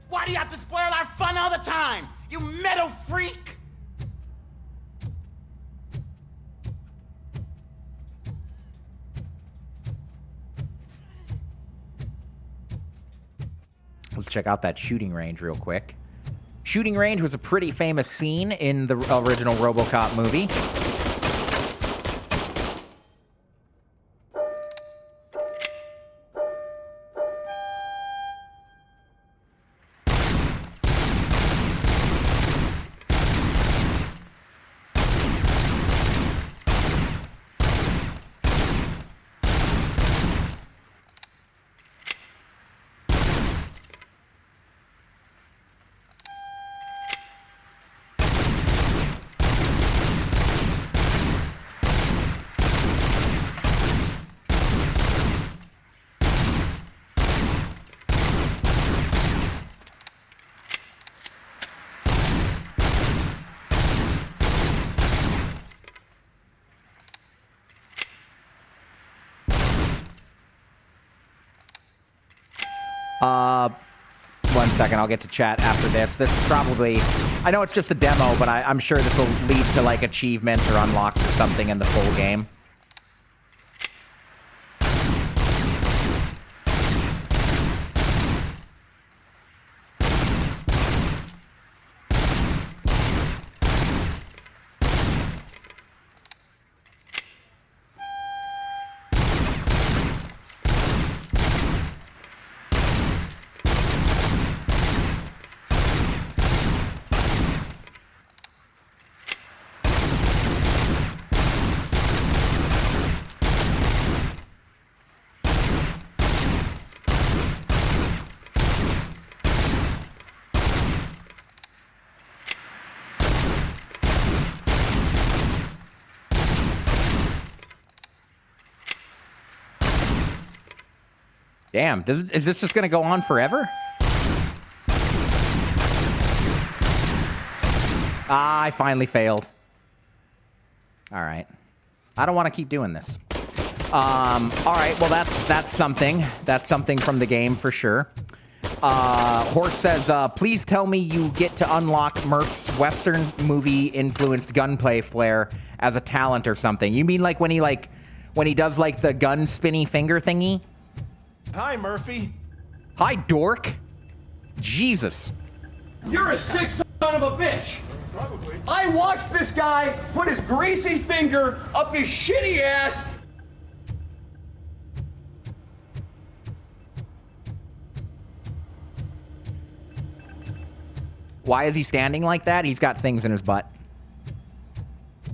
Why do you have to spoil our fun all the time? You metal freak! Let's check out that shooting range real quick. Shooting range was a pretty famous scene in the original RoboCop movie. 1 second, I'll get to chat after this. This is probably... I know it's just a demo, but I'm sure this will lead to, like, achievements or unlocks or something in the full game. Damn, is this just going to go on forever? Ah, I finally failed. All right. I don't want to keep doing this. All right, well, that's something. That's something from the game for sure. Horse says, please tell me you get to unlock Murph's Western movie-influenced gunplay flair as a talent or something. You mean like when he does like the gun spinny finger thingy? Hi, Murphy. Hi, dork. Jesus. You're a sick son of a bitch. Probably. I watched this guy put his greasy finger up his shitty ass. Why is he standing like that? He's got things in his butt.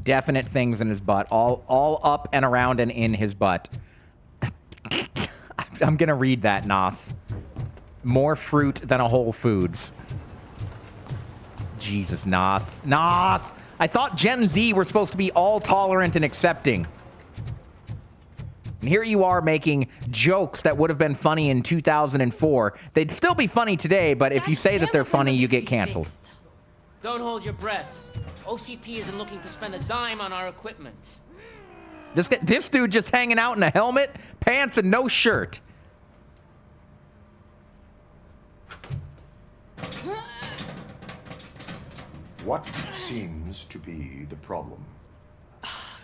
Definite things in his butt. All up and around and in his butt. I'm gonna read that, Nos. More fruit than a Whole Foods. Jesus, Nos. Nos! I thought Gen Z were supposed to be all tolerant and accepting. And here you are making jokes that would have been funny in 2004. They'd still be funny today, but if you say that they're funny, you get canceled. Don't hold your breath. OCP isn't looking to spend a dime on our equipment. This dude just hanging out in a helmet, pants, and no shirt. What seems to be the problem?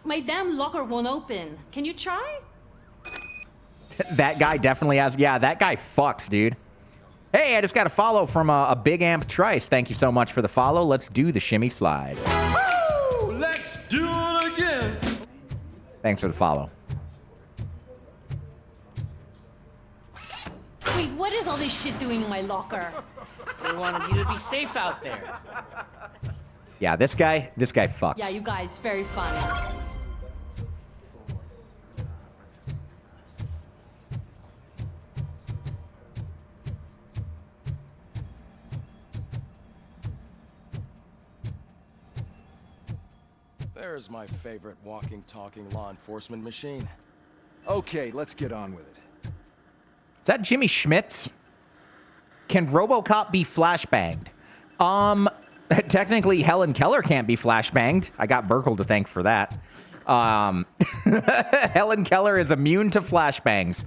My damn locker won't open. Can you try? That guy definitely has... Yeah, that guy fucks, dude. Hey, I just got a follow from a Big Amp Trice. Thank you so much for the follow. Let's do the shimmy slide. Woo! Let's do it again. Thanks for the follow. Wait, what is all this shit doing in my locker? We wanted you to be safe out there. Yeah, this guy fucks. Yeah, you guys, very funny. There's my favorite walking, talking law enforcement machine. Okay, let's get on with it. Is that Jimmy Schmitz? Can Robocop be flashbanged? Technically, Helen Keller can't be flashbanged. I got Burkle to thank for that. Helen Keller is immune to flashbangs.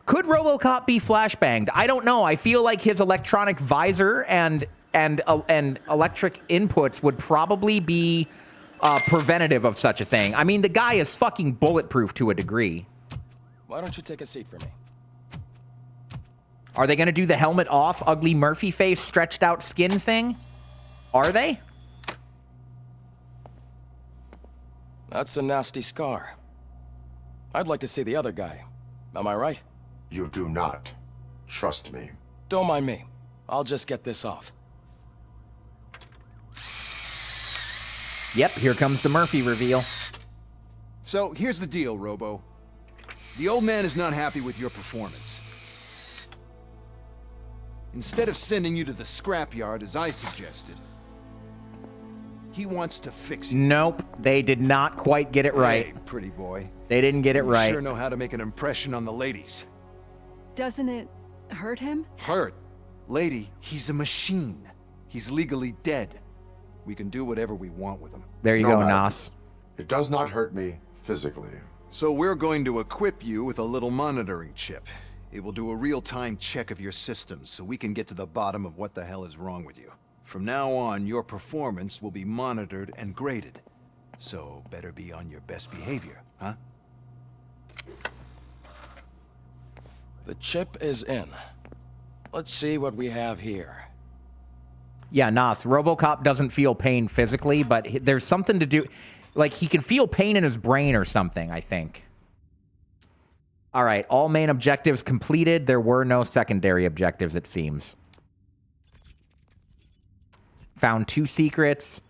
Could Robocop be flashbanged? I don't know. I feel like his electronic visor and electric inputs would probably be preventative of such a thing. I mean, the guy is fucking bulletproof to a degree. Why don't you take a seat for me? Are they going to do the helmet off, ugly Murphy face, stretched out skin thing? Are they? That's a nasty scar. I'd like to see the other guy. Am I right? You do not. Trust me. Don't mind me. I'll just get this off. Yep, here comes the Murphy reveal. So, here's the deal, Robo. The old man is not happy with your performance. Instead of sending you to the scrapyard, as I suggested, he wants to fix you. Nope, they did not quite get it right. Hey, pretty boy. They didn't get it right. You sure know how to make an impression on the ladies. Doesn't it hurt him? Hurt? Lady, he's a machine. He's legally dead. We can do whatever we want with him. There you go, Nos. It does not hurt me physically. So we're going to equip you with a little monitoring chip. It will do a real-time check of your systems so we can get to the bottom of what the hell is wrong with you. From now on, your performance will be monitored and graded. So better be on your best behavior, huh? The chip is in. Let's see what we have here. Yeah, Nas, Robocop doesn't feel pain physically, but there's something to do... Like, he can feel pain in his brain or something, I think. All right, all main objectives completed. There were no secondary objectives, it seems. Found 2 secrets.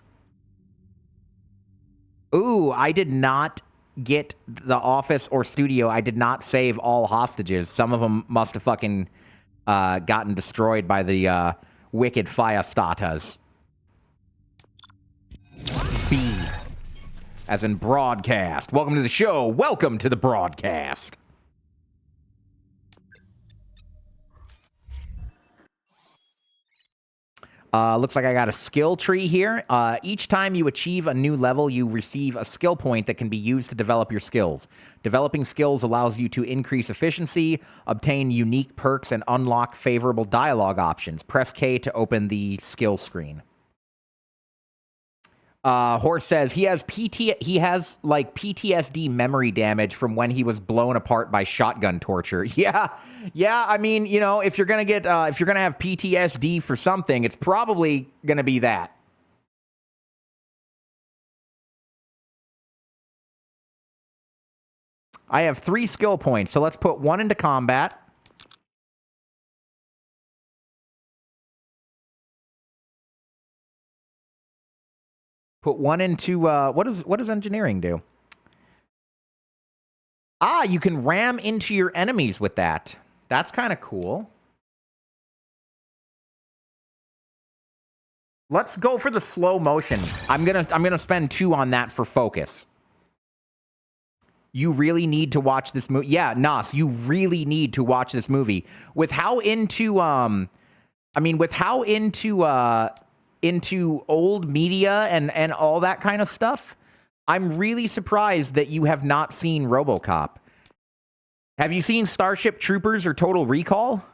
Ooh, I did not get the office or studio. I did not save all hostages. Some of them must have fucking gotten destroyed by the wicked Firestatas. B. As in broadcast. Welcome to the show. Welcome to the broadcast. Looks like I got a skill tree here. Each time you achieve a new level, you receive a skill point that can be used to develop your skills. Developing skills allows you to increase efficiency, obtain unique perks, and unlock favorable dialogue options. Press K to open the skill screen. Horse says he has like PTSD memory damage from when he was blown apart by shotgun torture. Yeah. I mean, you know, if you're gonna get if you're gonna have PTSD for something, it's probably gonna be that. I have 3 skill points, so let's put 1 into combat. Put 1 into, what does engineering do? Ah, you can ram into your enemies with that. That's kind of cool. Let's go for the slow motion. I'm gonna spend 2 on that for focus. You really need to watch this movie. Yeah, Nas, you really need to watch this movie. With how into into old media and all that kind of stuff, I'm really surprised that you have not seen RoboCop. Have you seen Starship Troopers or Total Recall?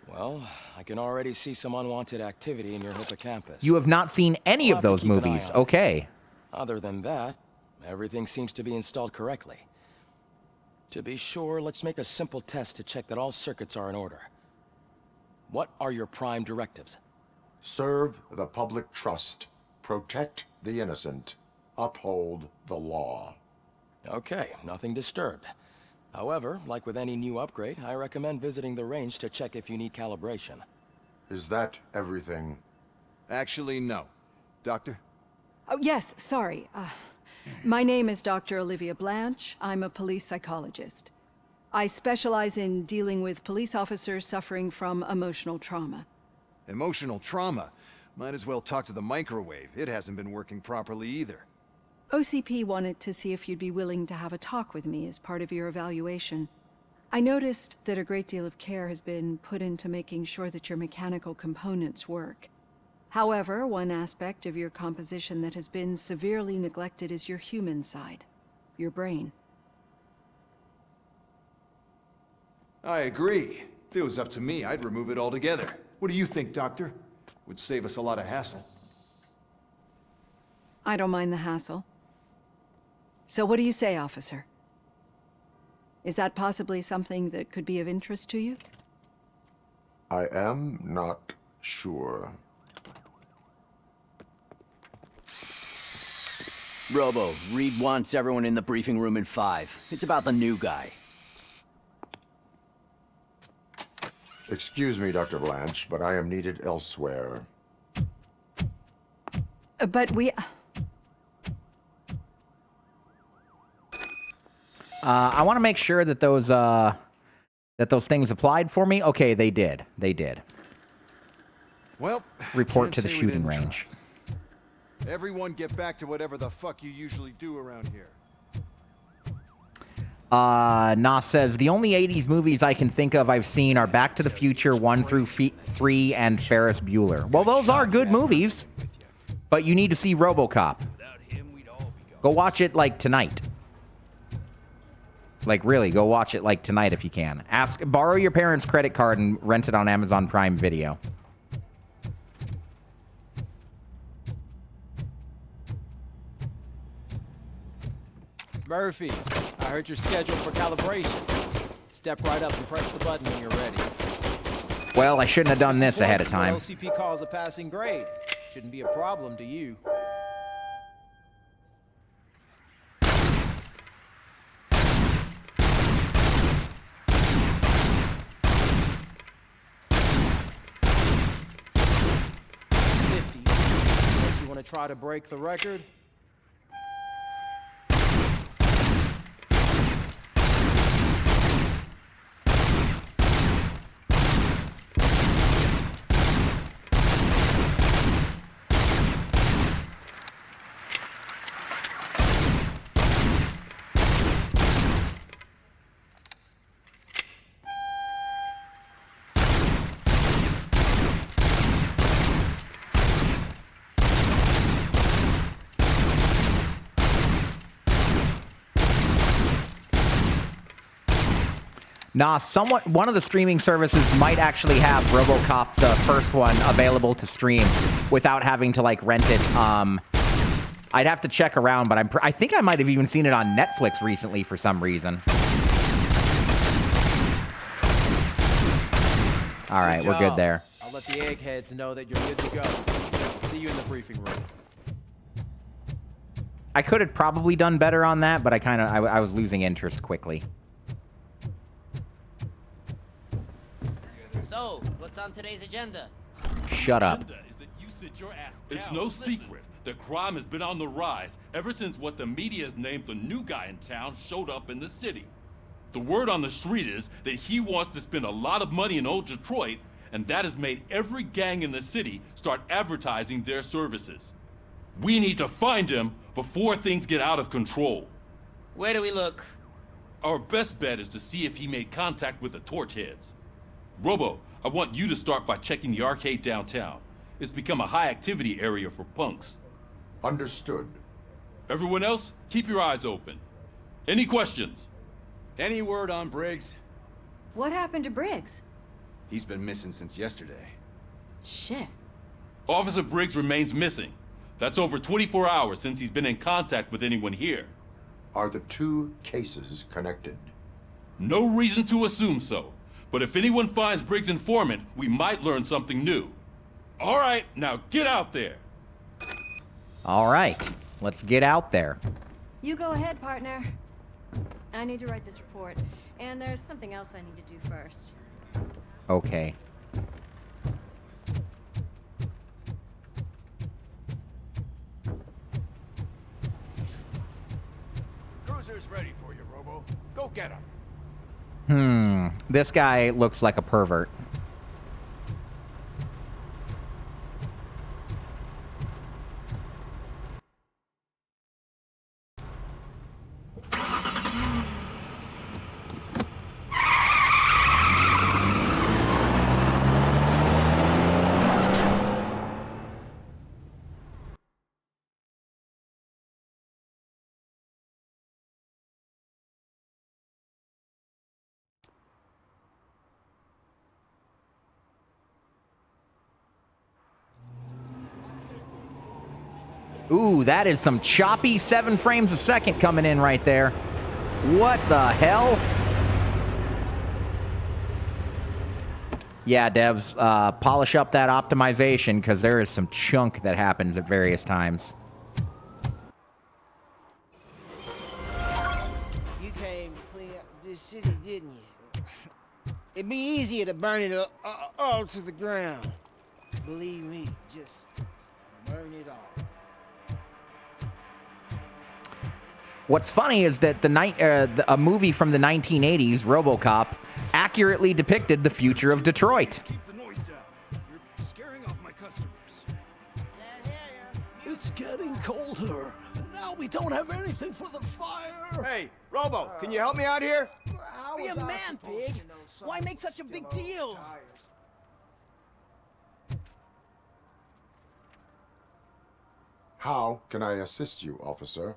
Well, I can already see some unwanted activity in your hippocampus. You have not seen any of those movies. Okay. Other than that, everything seems to be installed correctly. To be sure, let's make a simple test to check that all circuits are in order. What are your prime directives? Serve the public trust. Protect the innocent. Uphold the law. Okay, nothing disturbed. However, like with any new upgrade, I recommend visiting the range to check if you need calibration. Is that everything? Actually, no. Doctor? Oh, yes, sorry. My name is Dr. Olivia Blanche. I'm a police psychologist. I specialize in dealing with police officers suffering from emotional trauma. Emotional trauma? Might as well talk to the microwave. It hasn't been working properly either. OCP wanted to see if you'd be willing to have a talk with me as part of your evaluation. I noticed that a great deal of care has been put into making sure that your mechanical components work. However, one aspect of your composition that has been severely neglected is your human side, your brain. I agree. If it was up to me, I'd remove it altogether. What do you think, Doctor? Would save us a lot of hassle. I don't mind the hassle. So what do you say, officer? Is that possibly something that could be of interest to you? I am not sure. Robo, Reed wants everyone in the briefing room in 5. It's about the new guy. Excuse me, Dr. Blanche, but I am needed elsewhere. But we... I want to make sure that those things applied for me. Okay, they did. They did. Well, report to the shooting range. Everyone get back to whatever the fuck you usually do around here. Nas says, the only 80s movies I can think of I've seen are Back to the Future 1 through 3 and Ferris Bueller. Well, those are good movies, but you need to see RoboCop. Go watch it, like, tonight. Like, really, go watch it, like, tonight if you can. Borrow your parents' credit card and rent it on Amazon Prime Video. Murphy, I heard you're scheduled for calibration. Step right up and press the button when you're ready. Well, I shouldn't have done this ahead of time. What OCP calls a passing grade. Shouldn't be a problem to you. Unless you want to try to break the record. Nah, one of the streaming services might actually have Robocop, the first one, available to stream without having to, like, rent it. I'd have to check around, but I think I might have even seen it on Netflix recently for some reason. All right, we're good there. I'll let the eggheads know that you're good to go. See you in the briefing room. I could have probably done better on that, but I was losing interest quickly. So, what's on today's agenda? Shut up. It's no secret that crime has been on the rise ever since what the media has named the new guy in town showed up in the city. The word on the street is that he wants to spend a lot of money in old Detroit, and that has made every gang in the city start advertising their services. We need to find him before things get out of control. Where do we look? Our best bet is to see if he made contact with the Torchheads. Robo, I want you to start by checking the arcade downtown. It's become a high-activity area for punks. Understood. Everyone else, keep your eyes open. Any questions? Any word on Briggs? What happened to Briggs? He's been missing since yesterday. Shit. Officer Briggs remains missing. That's over 24 hours since he's been in contact with anyone here. Are the two cases connected? No reason to assume so. But if anyone finds Briggs' informant, we might learn something new. All right, now get out there. All right, let's get out there. You go ahead, partner. I need to write this report, and there's something else I need to do first. Okay. Cruiser's ready for you, Robo. Go get him. This guy looks like a pervert. Ooh, that is some choppy 7 frames a second coming in right there. What the hell? Yeah, devs, polish up that optimization, because there is some chunk that happens at various times. You came to clean up this city, didn't you? It'd be easier to burn it all to the ground. Believe me, just burn it all. What's funny is that a movie from the 1980s, Robocop, accurately depicted the future of Detroit. Keep the noise down. You're scaring off my customers. It's getting colder. Now we don't have anything for the fire. Hey, Robo, can you help me out here? Be a man, Pig. Why make such a big deal? How can I assist you, officer?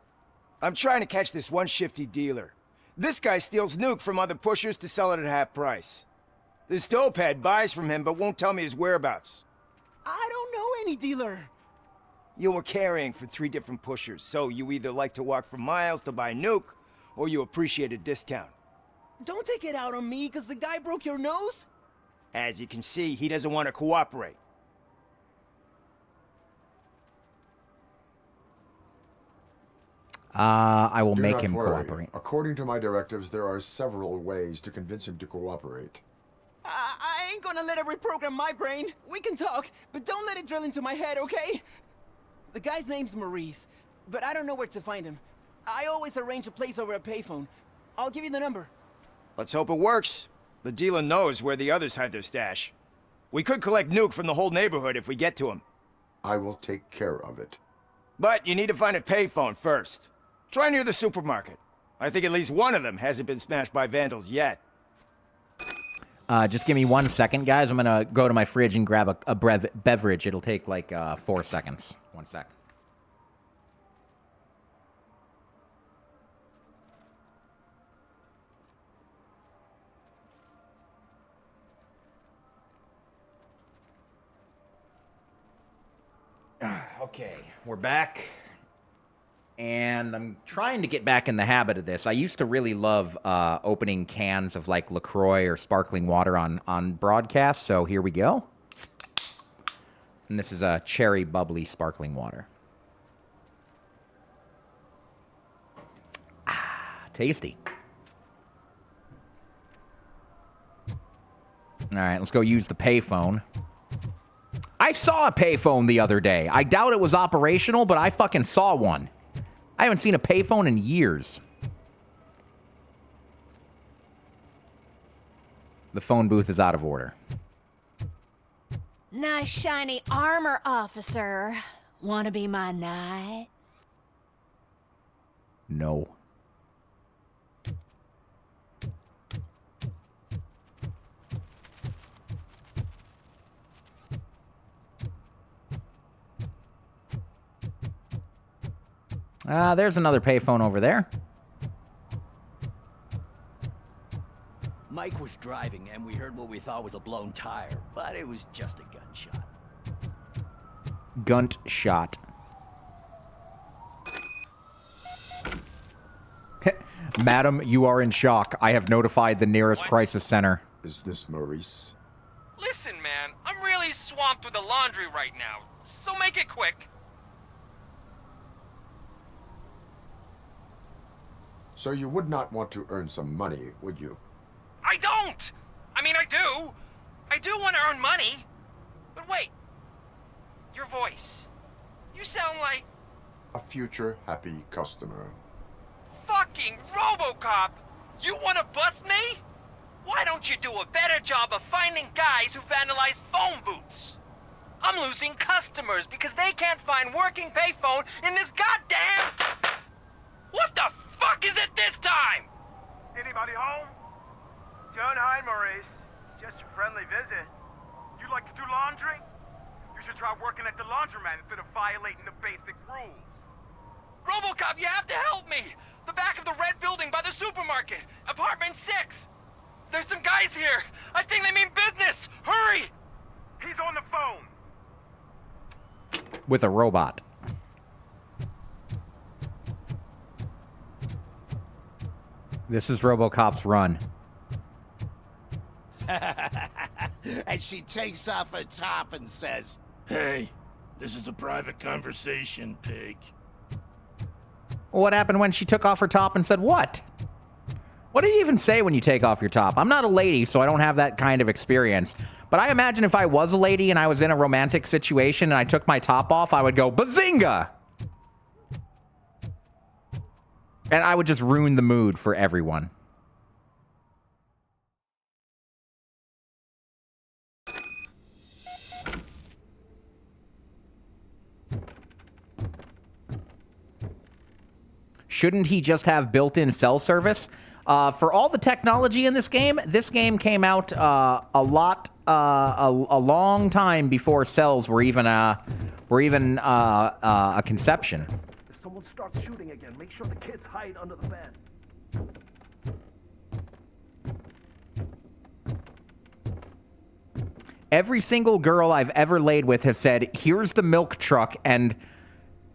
I'm trying to catch this one shifty dealer. This guy steals nuke from other pushers to sell it at half price. This dopehead buys from him but won't tell me his whereabouts. I don't know any dealer. You were carrying for 3 different pushers, so you either like to walk for miles to buy nuke, or you appreciate a discount. Don't take it out on me because the guy broke your nose. As you can see, he doesn't want to cooperate. I will Do make not him worry. cooperate. According to my directives, there are several ways to convince him to cooperate. I ain't gonna let it reprogram my brain. We can talk, but don't let it drill into my head, okay? The guy's name's Maurice, but I don't know where to find him. I always arrange a place over a payphone. I'll give you the number. Let's hope it works. The dealer knows where the others hide their stash. We could collect nuke from the whole neighborhood if we get to him. I will take care of it. But you need to find a payphone first. Try near the supermarket. I think at least one of them hasn't been smashed by vandals yet. Just give me 1 second, guys. I'm gonna go to my fridge and grab a beverage. It'll take like 4 seconds. 1 sec. Okay, we're back. And I'm trying to get back in the habit of this. I used to really love opening cans of like LaCroix or sparkling water on broadcast, so here we go. And this is a cherry bubbly sparkling water. Ah, tasty. All right, let's go use the payphone. I saw a payphone the other day. I doubt it was operational, but I fucking saw one. I haven't seen a payphone in years. The phone booth is out of order. Nice shiny armor, officer. Wanna be my knight? No. There's another payphone over there. Mike was driving, and we heard what we thought was a blown tire, but it was just a gunshot. Gunt shot. Madam, you are in shock. I have notified the nearest crisis center. Is this Maurice? Listen, man, I'm really swamped with the laundry right now, so make it quick. So you would not want to earn some money, would you? I don't! I mean, I do. I do want to earn money. But wait. Your voice. You sound like... A future happy customer. Fucking Robocop! You want to bust me? Why don't you do a better job of finding guys who vandalize phone booths? I'm losing customers because they can't find working payphone in this goddamn... What the fuck is it this time? Anybody home? Don't hide, Maurice. It's just a friendly visit. You like to do laundry? You should try working at the laundromat instead of violating the basic rules. Robocop, you have to help me! The back of the red building by the supermarket. Apartment 6. There's some guys here. I think they mean business. Hurry! He's on the phone. With a robot. This is Robocop's run. And she takes off her top and says, "Hey, this is a private conversation, pig." What happened when she took off her top and said what? What do you even say when you take off your top? I'm not a lady, so I don't have that kind of experience. But I imagine if I was a lady and I was in a romantic situation and I took my top off, I would go, bazinga! And I would just ruin the mood for everyone. Shouldn't he just have built-in cell service? For all the technology in this game came out a long time before cells were even a conception. someone starts shooting again, make sure the kids hide under the bed. Every single girl I've ever laid with has said, "Here's the milk truck," and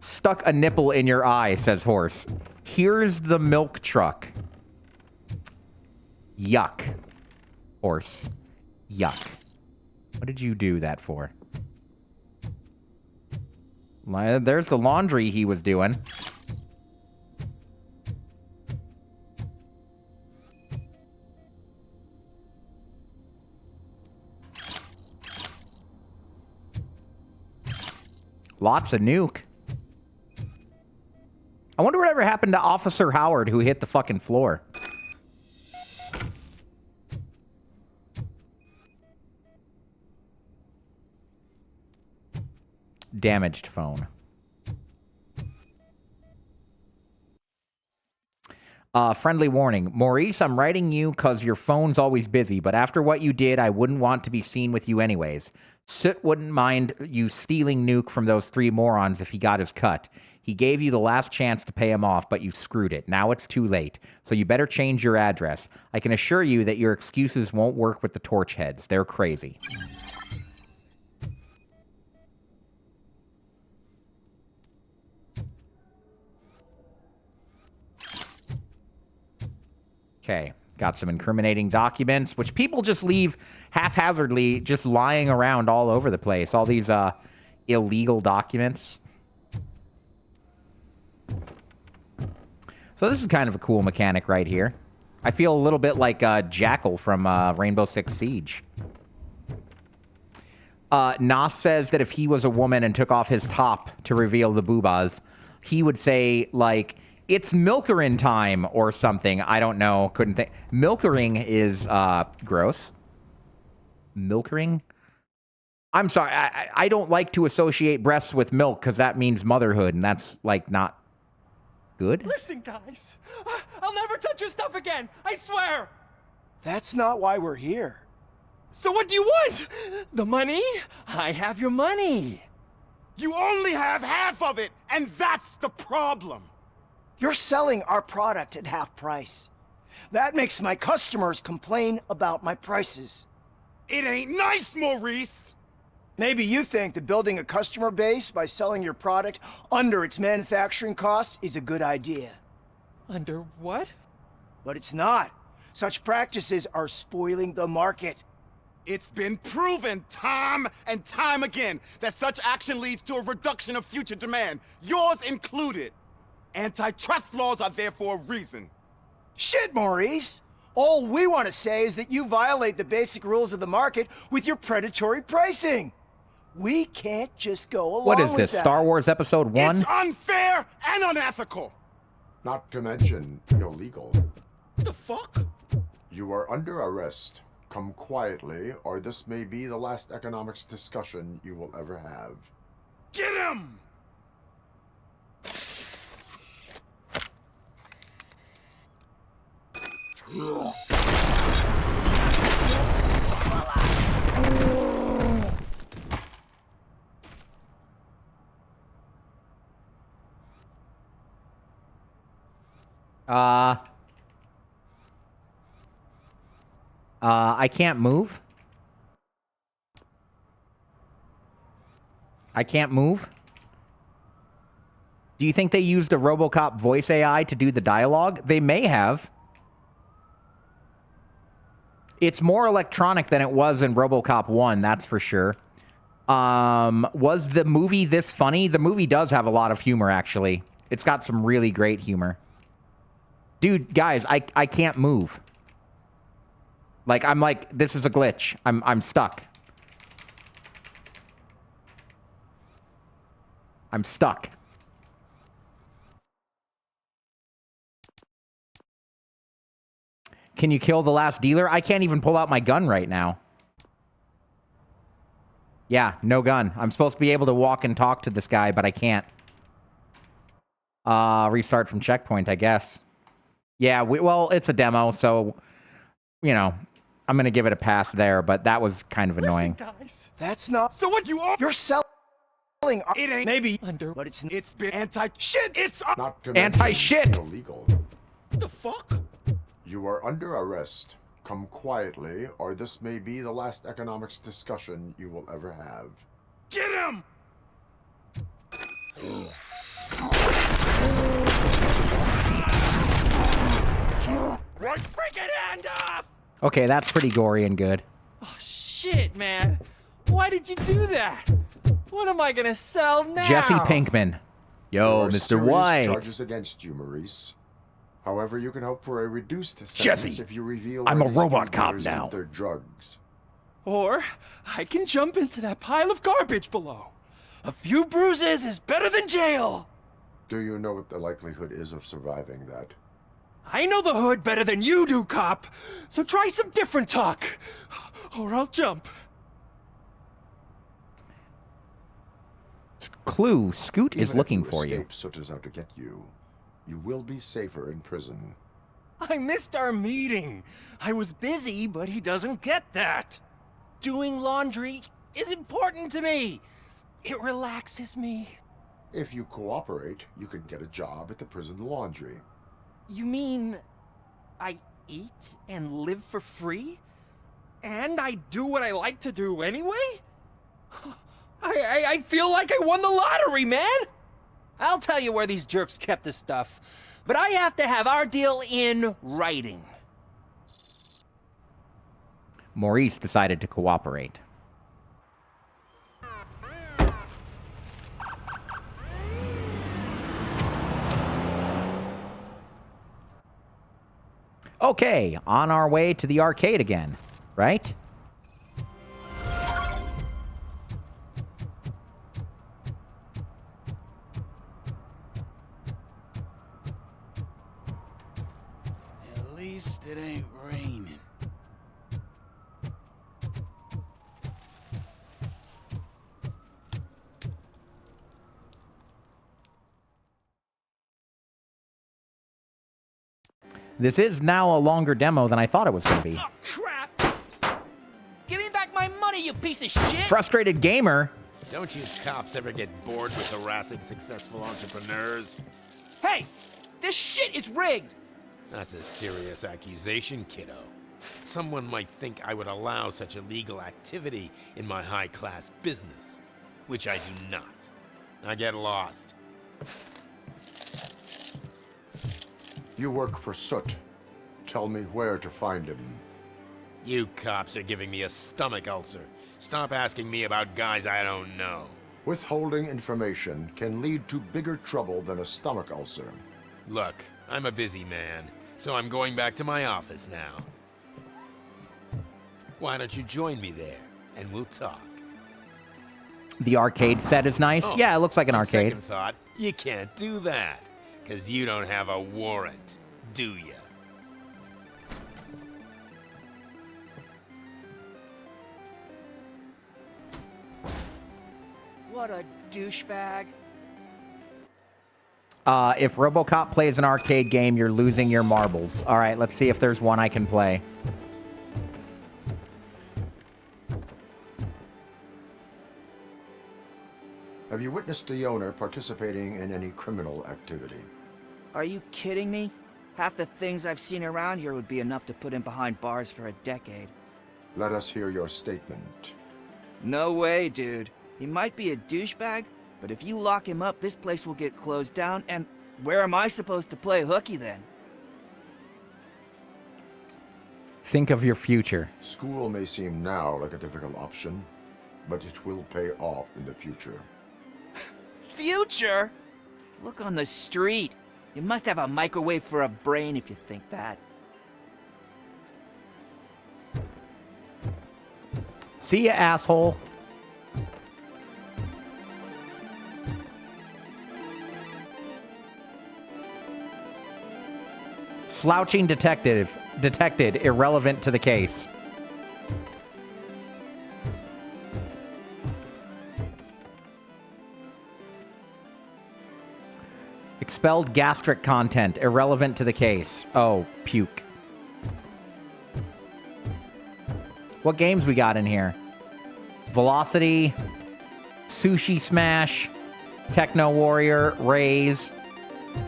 stuck a nipple in your eye, says Horse. Here's the milk truck. Yuck. Horse. Yuck. What did you do that for? There's the laundry he was doing. Lots of nuke. I wonder whatever happened to Officer Howard who hit the fucking floor. Damaged phone. Friendly warning. Maurice, I'm writing you because your phone's always busy, but after what you did, I wouldn't want to be seen with you anyways. Soot wouldn't mind you stealing Nuke from those 3 morons if he got his cut. He gave you the last chance to pay him off, but you screwed it. Now it's too late, so you better change your address. I can assure you that your excuses won't work with the Torchheads. They're crazy. Okay, got some incriminating documents, which people just leave haphazardly, just lying around all over the place. All these illegal documents. So this is kind of a cool mechanic right here. I feel a little bit like Jackal from Rainbow Six Siege. Nas says that if he was a woman and took off his top to reveal the boobas, he would say, like, "It's milkering time," or something. I don't know. Couldn't think. Milkering is gross. Milkering? I'm sorry. I don't like to associate breasts with milk because that means motherhood, and that's, like, not good. Listen, guys. I'll never touch your stuff again. I swear. That's not why we're here. So what do you want? The money? I have your money. You only have half of it, and that's the problem. You're selling our product at half price. That makes my customers complain about my prices. It ain't nice, Maurice! Maybe you think that building a customer base by selling your product under its manufacturing cost is a good idea. Under what? But it's not. Such practices are spoiling the market. It's been proven time and time again that such action leads to a reduction of future demand, yours included. Antitrust laws are there for a reason. Shit, Maurice! All we want to say is that you violate the basic rules of the market with your predatory pricing. We can't just go along with that. What is this, Star Wars Episode 1? It's unfair and unethical! Not to mention illegal. The fuck? You are under arrest. Come quietly, or this may be the last economics discussion you will ever have. Get him! I can't move. I can't move. Do you think they used a Robocop voice AI to do the dialogue? They may have. It's more electronic than it was in Robocop 1, that's for sure. Was the movie this funny? The movie does have a lot of humor, actually. It's got some really great humor. Dude, guys, I can't move. Like, I'm like, this is a glitch. I'm stuck. I'm stuck. Can you kill the last dealer? I can't even pull out my gun right now. Yeah, no gun. I'm supposed to be able to walk and talk to this guy, but I can't. Restart from checkpoint, I guess. Yeah, well, it's a demo, so, you know, I'm going to give it a pass there, but that was kind of annoying. Listen, guys. That's not... So what you are... You're selling It ain't Maybe under, but it's been anti-shit. It's Not to Anti-shit. mention illegal. the fuck? You are under arrest. Come quietly, or this may be the last economics discussion you will ever have. Get him! right freaking hand off! Okay, that's pretty gory and good. Oh shit, man! Why did you do that? What am I gonna sell now? Jesse Pinkman. Yo, There are Mr. serious White. charges against you, Maurice. However, you can hope for a reduced sentence Jesse, if you reveal I'm where a these robot three cop dealers now. get their drugs. Or I can jump into that pile of garbage below. A few bruises is better than jail. Do you know what the likelihood is of surviving that? I know the hood better than you do, cop. So try some different talk, or I'll jump. Clue, Scoot is Even looking if for you. escape Soot is out to get you, you will be safer in prison. I missed our meeting. I was busy, but he doesn't get that. Doing laundry is important to me. It relaxes me. If you cooperate, you can get a job at the prison laundry. You mean I eat and live for free? And I do what I like to do anyway? I feel like I won the lottery, man! I'll tell you where these jerks kept the stuff, but I have to have our deal in writing. Maurice decided to cooperate. Okay, on our way to the arcade again, right? At least it ain't raining. This is now a longer demo than I thought it was going to be. Crap! Give me back my money, you piece of shit! Frustrated gamer. Don't you cops ever get bored with harassing successful entrepreneurs? Hey! This shit is rigged! That's a serious accusation, kiddo. Someone might think I would allow such illegal activity in my high-class business, which I do not. I get lost. You work for Soot. Tell me where to find him. You cops are giving me a stomach ulcer. Stop asking me about guys I don't know. Withholding information can lead to bigger trouble than a stomach ulcer. Look, I'm a busy man, so I'm going back to my office now. Why don't you join me there, and we'll talk. The arcade set is nice. Oh, Yeah, it looks like an on arcade. Second thought, you can't do that, because you don't have a warrant, do you? What a douchebag. If Robocop plays an arcade game, you're losing your marbles. All right, let's see if there's one I can play. Have you witnessed the owner participating in any criminal activity? Are you kidding me? Half the things I've seen around here would be enough to put him behind bars for a decade. Let us hear your statement. No way, dude. He might be a douchebag, but if you lock him up, this place will get closed down, and where am I supposed to play hooky then? Think of your future. School may seem now like a difficult option, but it will pay off in the future. Future? Look on the street. You must have a microwave for a brain if you think that. See ya, asshole. Slouching detective. Detected. Irrelevant to the case. Expelled gastric content. Irrelevant to the case. Oh, puke. What games we got in here? Velocity. Sushi Smash, Techno Warrior, Raze,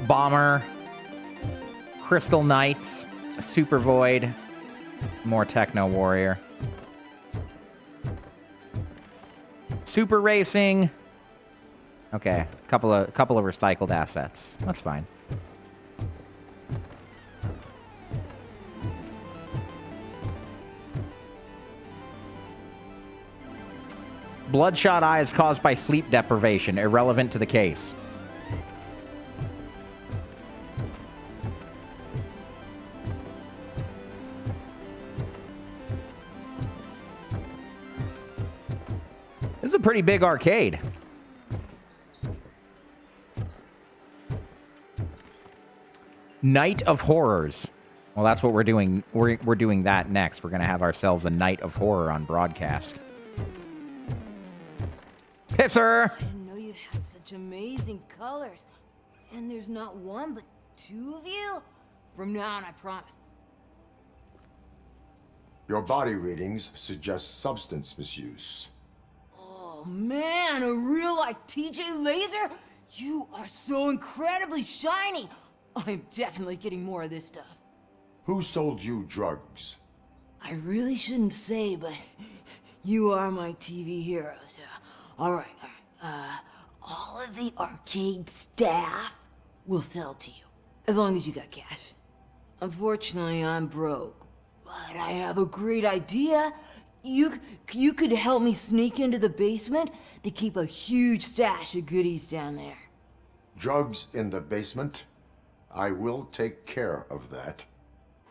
Bomber, Crystal Knights, Super Void, more Techno Warrior. Super Racing. Okay, couple of recycled assets. That's fine. Bloodshot eyes caused by sleep deprivation. Irrelevant to the case. This is a pretty big arcade. Night of Horrors. Well, that's what we're doing. We're doing that next. We're going to have ourselves a Night of Horror on broadcast. Pisser! I didn't know you had such amazing colors. And there's not one, but two of you? From now on, I promise. Your body readings suggest substance misuse. Oh man, a real like TJ Laser? You are so incredibly shiny. I'm definitely getting more of this stuff. Who sold you drugs? I really shouldn't say, but you are my TV heroes. All right. All of the arcade staff will sell to you, as long as you got cash. Unfortunately, I'm broke, but I have a great idea. You could help me sneak into the basement. They keep a huge stash of goodies down there. Drugs in the basement? I will take care of that.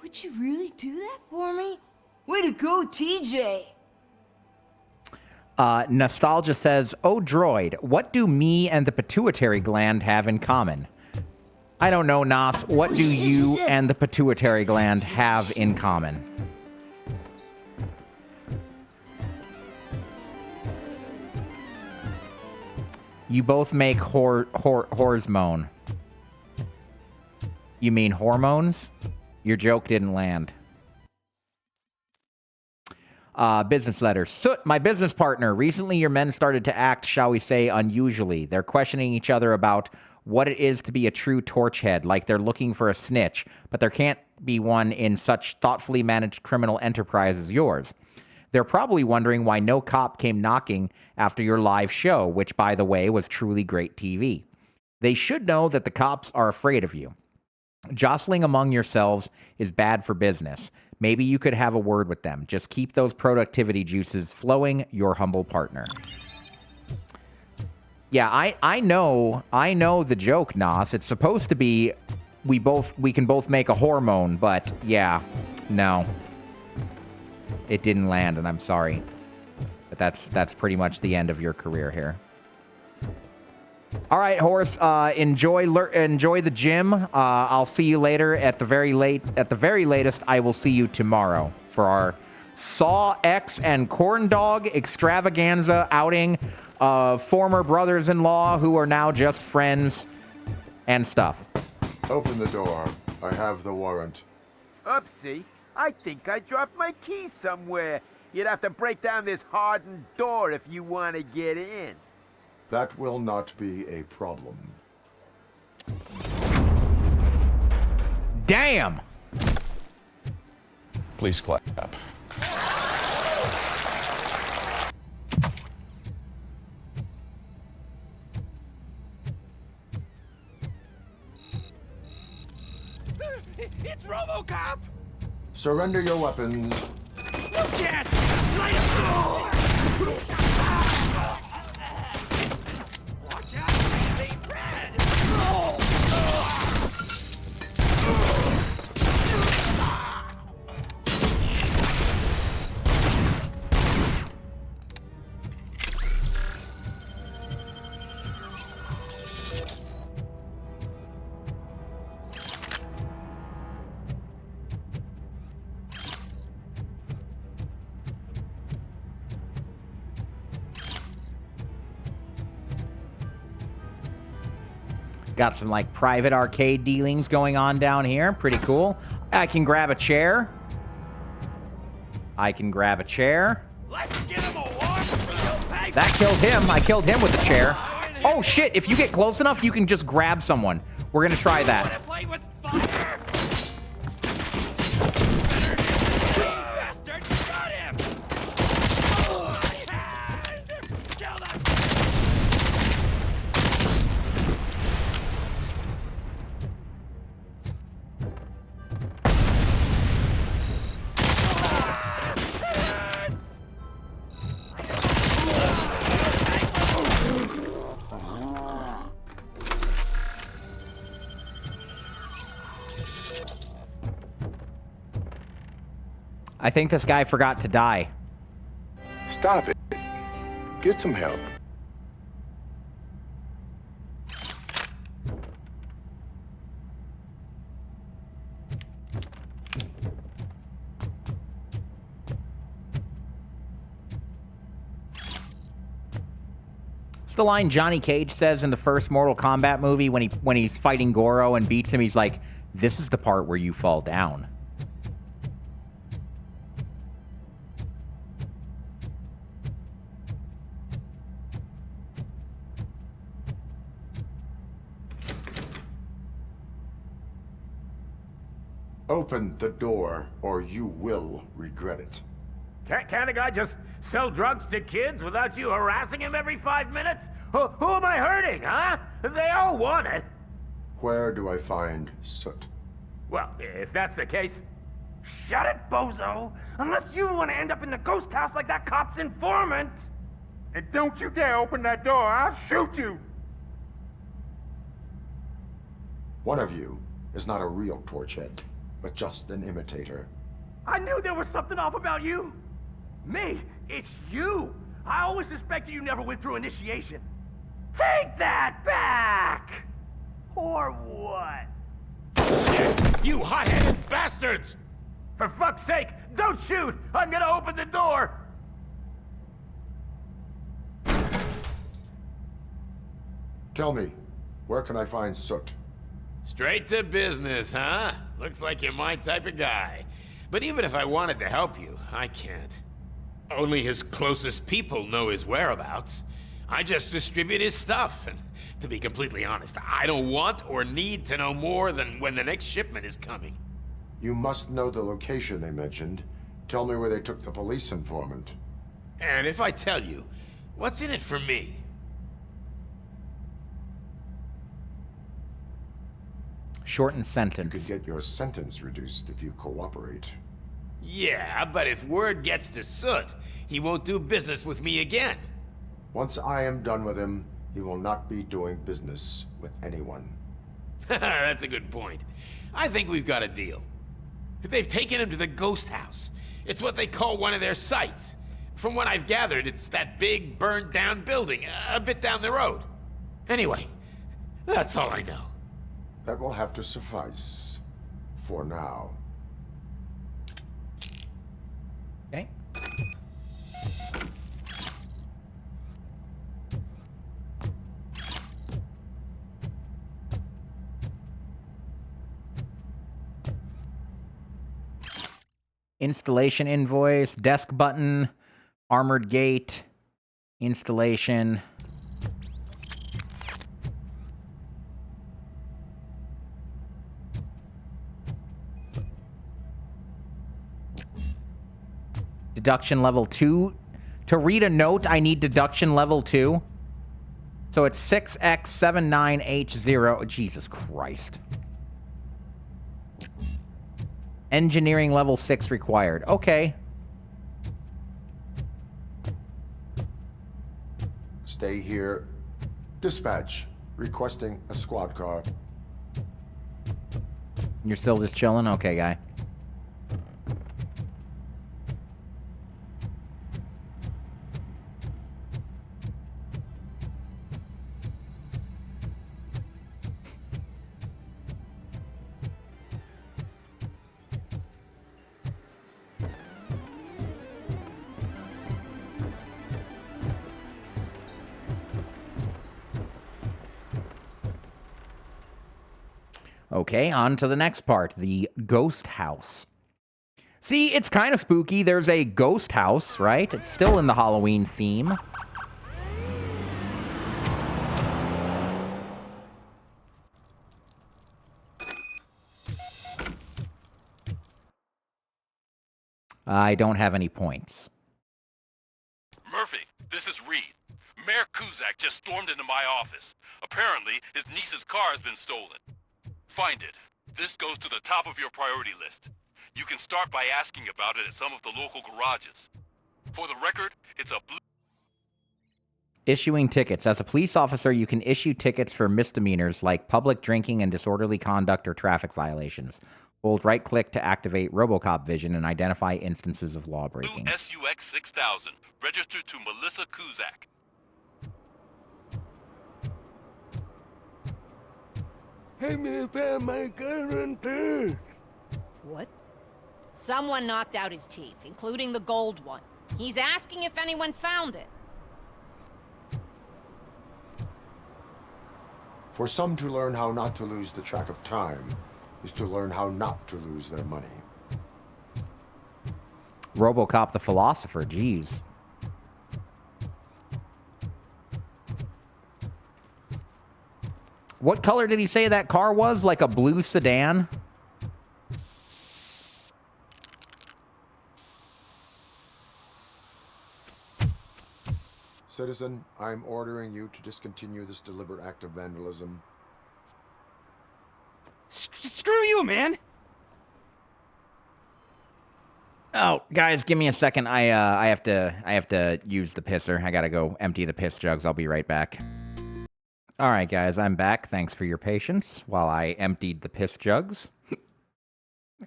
Would you really do that for me? Way to go, TJ! Nostalgia says, "Oh, droid, what do me and the pituitary gland have in common?" I don't know, Nas. What do you and the pituitary gland have in common? You both make whores moan. You mean hormones? Your joke didn't land. Business letter. Soot, my business partner. Recently, your men started to act, shall we say, unusually. They're questioning each other about what it is to be a true torchhead, like they're looking for a snitch, but there can't be one in such thoughtfully managed criminal enterprise as yours. They're probably wondering why no cop came knocking after your live show, which, by the way, was truly great TV. They should know that the cops are afraid of you. Jostling among yourselves is bad for business. Maybe you could have a word with them. Just keep those productivity juices flowing, your humble partner. Yeah, I know the joke, Nas. It's supposed to be we can both make a hormone, but yeah, no. It didn't land, and I'm sorry. But that's pretty much the end of your career here. All right, Horse. Enjoy the gym. I'll see you later. At the very latest, I will see you tomorrow for our Saw X and Corn Dog extravaganza outing of former brothers-in-law who are now just friends and stuff. Open the door. I have the warrant. Oopsie. I think I dropped my keys somewhere. You'd have to break down this hardened door if you want to get in. That will not be a problem. Damn! Please clap. It's Robocop! Surrender your weapons. No chance! Light a door! Watch out! Say red! Got some, like, private arcade dealings going on down here. Pretty cool. I can grab a chair. Let's give him a warm That killed him. I killed him with the chair. Oh, shit. If you get close enough, you can just grab someone. We're going to try that. I think this guy forgot to die. Stop it. Get some help. It's the line Johnny Cage says in the first Mortal Kombat movie when he's fighting Goro and beats him. He's like, "This is the part where you fall down." Open the door, or you will regret it. Can't a guy just sell drugs to kids without you harassing him every 5 minutes? Who am I hurting, huh? They all want it. Where do I find Soot? Well, if that's the case, shut it, bozo! Unless you want to end up in the ghost house like that cop's informant! And don't you dare open that door, I'll shoot you! One of you is not a real Torchhead, but just an imitator. I knew there was something off about you! Me? It's you! I always suspected you never went through initiation. Take that back! Or what? You hot-headed bastards! For fuck's sake, don't shoot! I'm gonna open the door! Tell me, where can I find Soot? Straight to business, huh? Looks like you're my type of guy. But even if I wanted to help you, I can't. Only his closest people know his whereabouts. I just distribute his stuff, and to be completely honest, I don't want or need to know more than when the next shipment is coming. You must know the location they mentioned. Tell me where they took the police informant. And if I tell you, what's in it for me? Shorten sentence. You could get your sentence reduced if you cooperate. Yeah, but if word gets to Soot, he won't do business with me again. Once I am done with him, he will not be doing business with anyone. That's a good point. I think we've got a deal. They've taken him to the ghost house. It's what they call one of their sites. From what I've gathered, it's that big, burned-down building a bit down the road. Anyway, that's all I know. That will have to suffice. For now. Okay. Installation invoice, desk button, armored gate, installation. Deduction level 2. To read a note, I need deduction level 2. So it's 6X79H0. Jesus Christ. Engineering level 6 required. Okay. Stay here. Dispatch. Requesting a squad car. You're still just chilling? Okay, guy. Okay, on to the next part, the ghost house. See, it's kind of spooky. There's a ghost house, right? It's still in the Halloween theme. I don't have any points. Murphy, this is Reed. Mayor Kuzak just stormed into my office. Apparently, his niece's car has been stolen. Find it. This goes to the top of your priority list. You can start by asking about it at some of the local garages. For the record, it's a blue... Issuing tickets. As a police officer, you can issue tickets for misdemeanors like public drinking and disorderly conduct or traffic violations. Hold right-click to activate Robocop vision and identify instances of law breaking. SUX 6000, registered to Melissa Kuzak. Hey, me found my guarantee. What? Someone knocked out his teeth, including the gold one. He's asking if anyone found it. For some to learn how not to lose the track of time is to learn how not to lose their money. Robocop the philosopher, jeez. What color did he say that car was? Like a blue sedan? Citizen, I'm ordering you to discontinue this deliberate act of vandalism. Screw you, man! Oh, guys, give me a second. I have to use the pisser. I gotta go empty the piss jugs. I'll be right back. All right, guys, I'm back. Thanks for your patience while I emptied the piss jugs.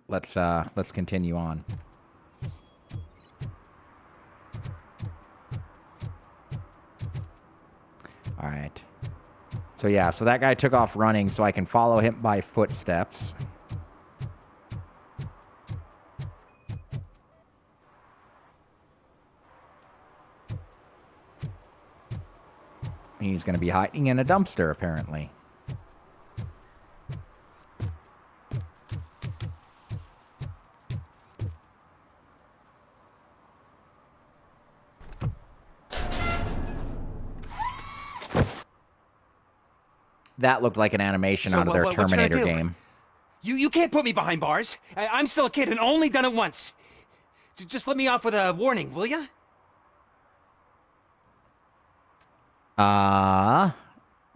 Let's continue on. All right. So yeah, so that guy took off running, so I can follow him by footsteps. He's going to be hiding in a dumpster, apparently. That looked like an animation out of their Terminator game. You can't put me behind bars. I'm still a kid and only done it once. Just let me off with a warning, will ya?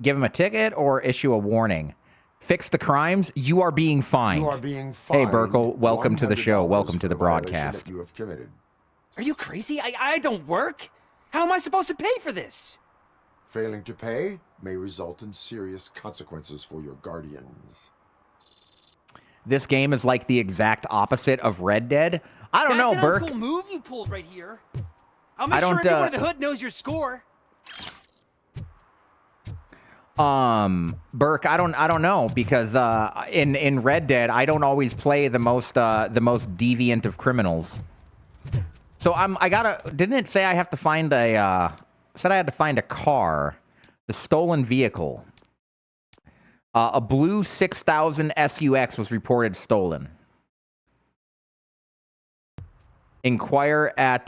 Give him a ticket or issue a warning. Fix the crimes. You are being fined. You are being fined. Hey, Burkle, welcome to the show. Welcome to the broadcast. You have committed. Are you crazy? I don't work. How am I supposed to pay for this? Failing to pay may result in serious consequences for your guardians. This game is like the exact opposite of Red Dead. I don't know, Burke. That's an uncool move you pulled right here. I'll make sure everyone in the hood knows your score. Burke, I don't know, because in Red Dead I don't always play the most deviant of criminals. So didn't it say I have to find said I had to find a car, the stolen vehicle. A blue 6000 SUX was reported stolen. Inquire at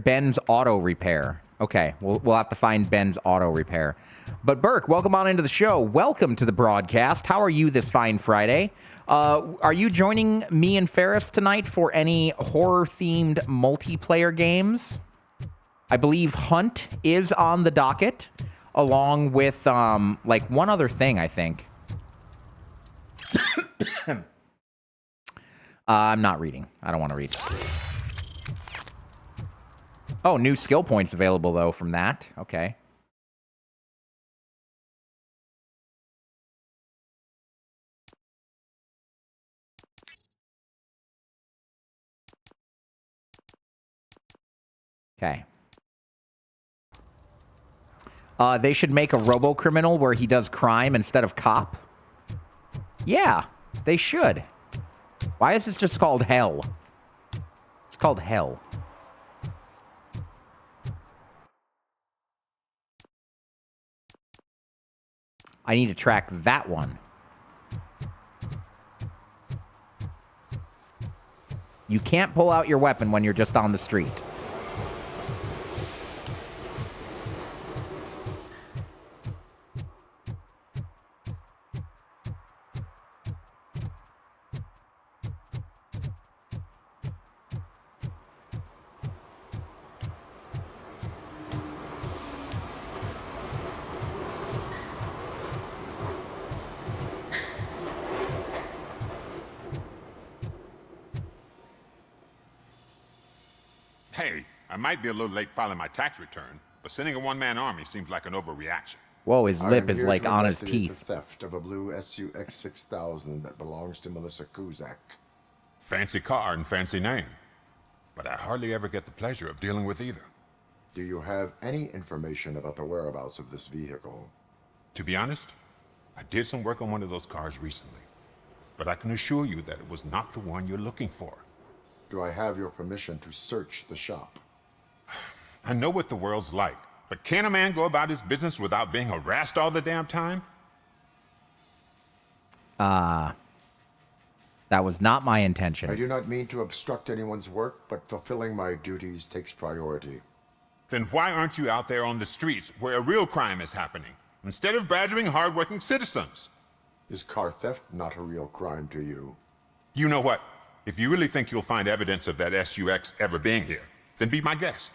Ben's Auto Repair. Okay, we'll have to find Ben's Auto Repair. But Burke, welcome on into the show. Welcome to the broadcast. How are you this fine Friday? Are you joining me and Ferris tonight for any horror-themed multiplayer games? I believe Hunt is on the docket, along with like one other thing, I think. I'm not reading. I don't want to read. Oh, new skill points available, though, from that. Okay. Okay. They should make a robo-criminal where he does crime instead of cop. Yeah, they should. Why is this just called Hell? It's called Hell. I need to track that one. You can't pull out your weapon when you're just on the street. Hey, I might be a little late filing my tax return, but sending a one-man army seems like an overreaction. Whoa, his lip I am is here like to on his investigate teeth. The theft of a blue SUX 6000 that belongs to Melissa Kuzak. Fancy car and fancy name, but I hardly ever get the pleasure of dealing with either. Do you have any information about the whereabouts of this vehicle? To be honest, I did some work on one of those cars recently, but I can assure you that it was not the one you're looking for. Do I have your permission to search the shop? I know what the world's like, but can a man go about his business without being harassed all the damn time? That was not my intention. I do not mean to obstruct anyone's work, but fulfilling my duties takes priority. Then why aren't you out there on the streets where a real crime is happening, instead of badgering hardworking citizens? Is car theft not a real crime to you? You know what? If you really think you'll find evidence of that SUX ever being here, then be my guest.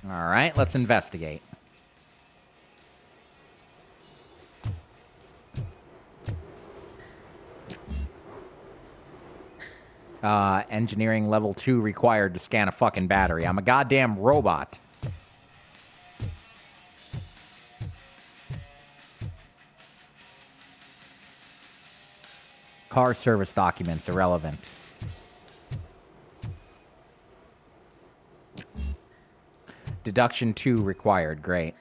All right, let's investigate. Engineering level 2 required to scan a fucking battery. I'm a goddamn robot. Car service documents, irrelevant. Deduction 2 required, great.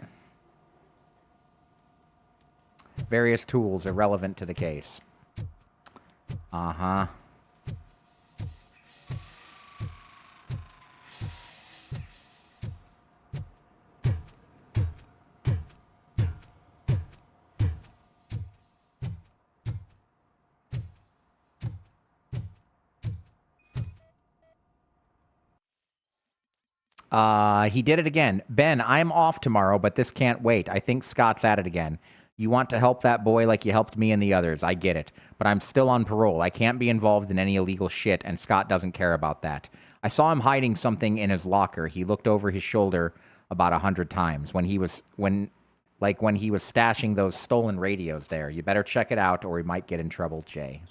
Various tools irrelevant to the case. Uh-huh. He did it again. Ben, I'm off tomorrow, but this can't wait. I think Scott's at it again. You want to help that boy like you helped me and the others. I get it. But I'm still on parole. I can't be involved in any illegal shit, and Scott doesn't care about that. I saw him hiding something in his locker. He looked over his shoulder about 100 times when he was stashing those stolen radios there. You better check it out or we might get in trouble, Jay.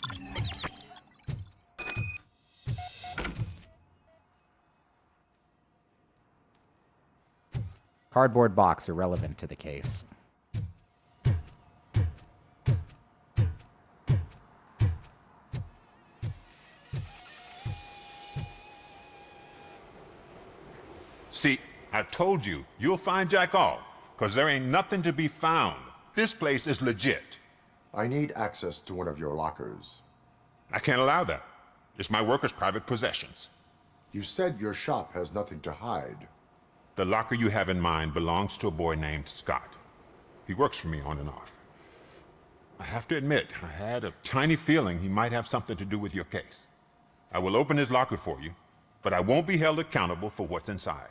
Cardboard box irrelevant to the case. See, I've told you, you'll find Jack all, because there ain't nothing to be found. This place is legit. I need access to one of your lockers. I can't allow that. It's my workers' private possessions. You said your shop has nothing to hide. The locker you have in mind belongs to a boy named Scott. He works for me on and off. I have to admit, I had a tiny feeling he might have something to do with your case. I will open his locker for you, but I won't be held accountable for what's inside.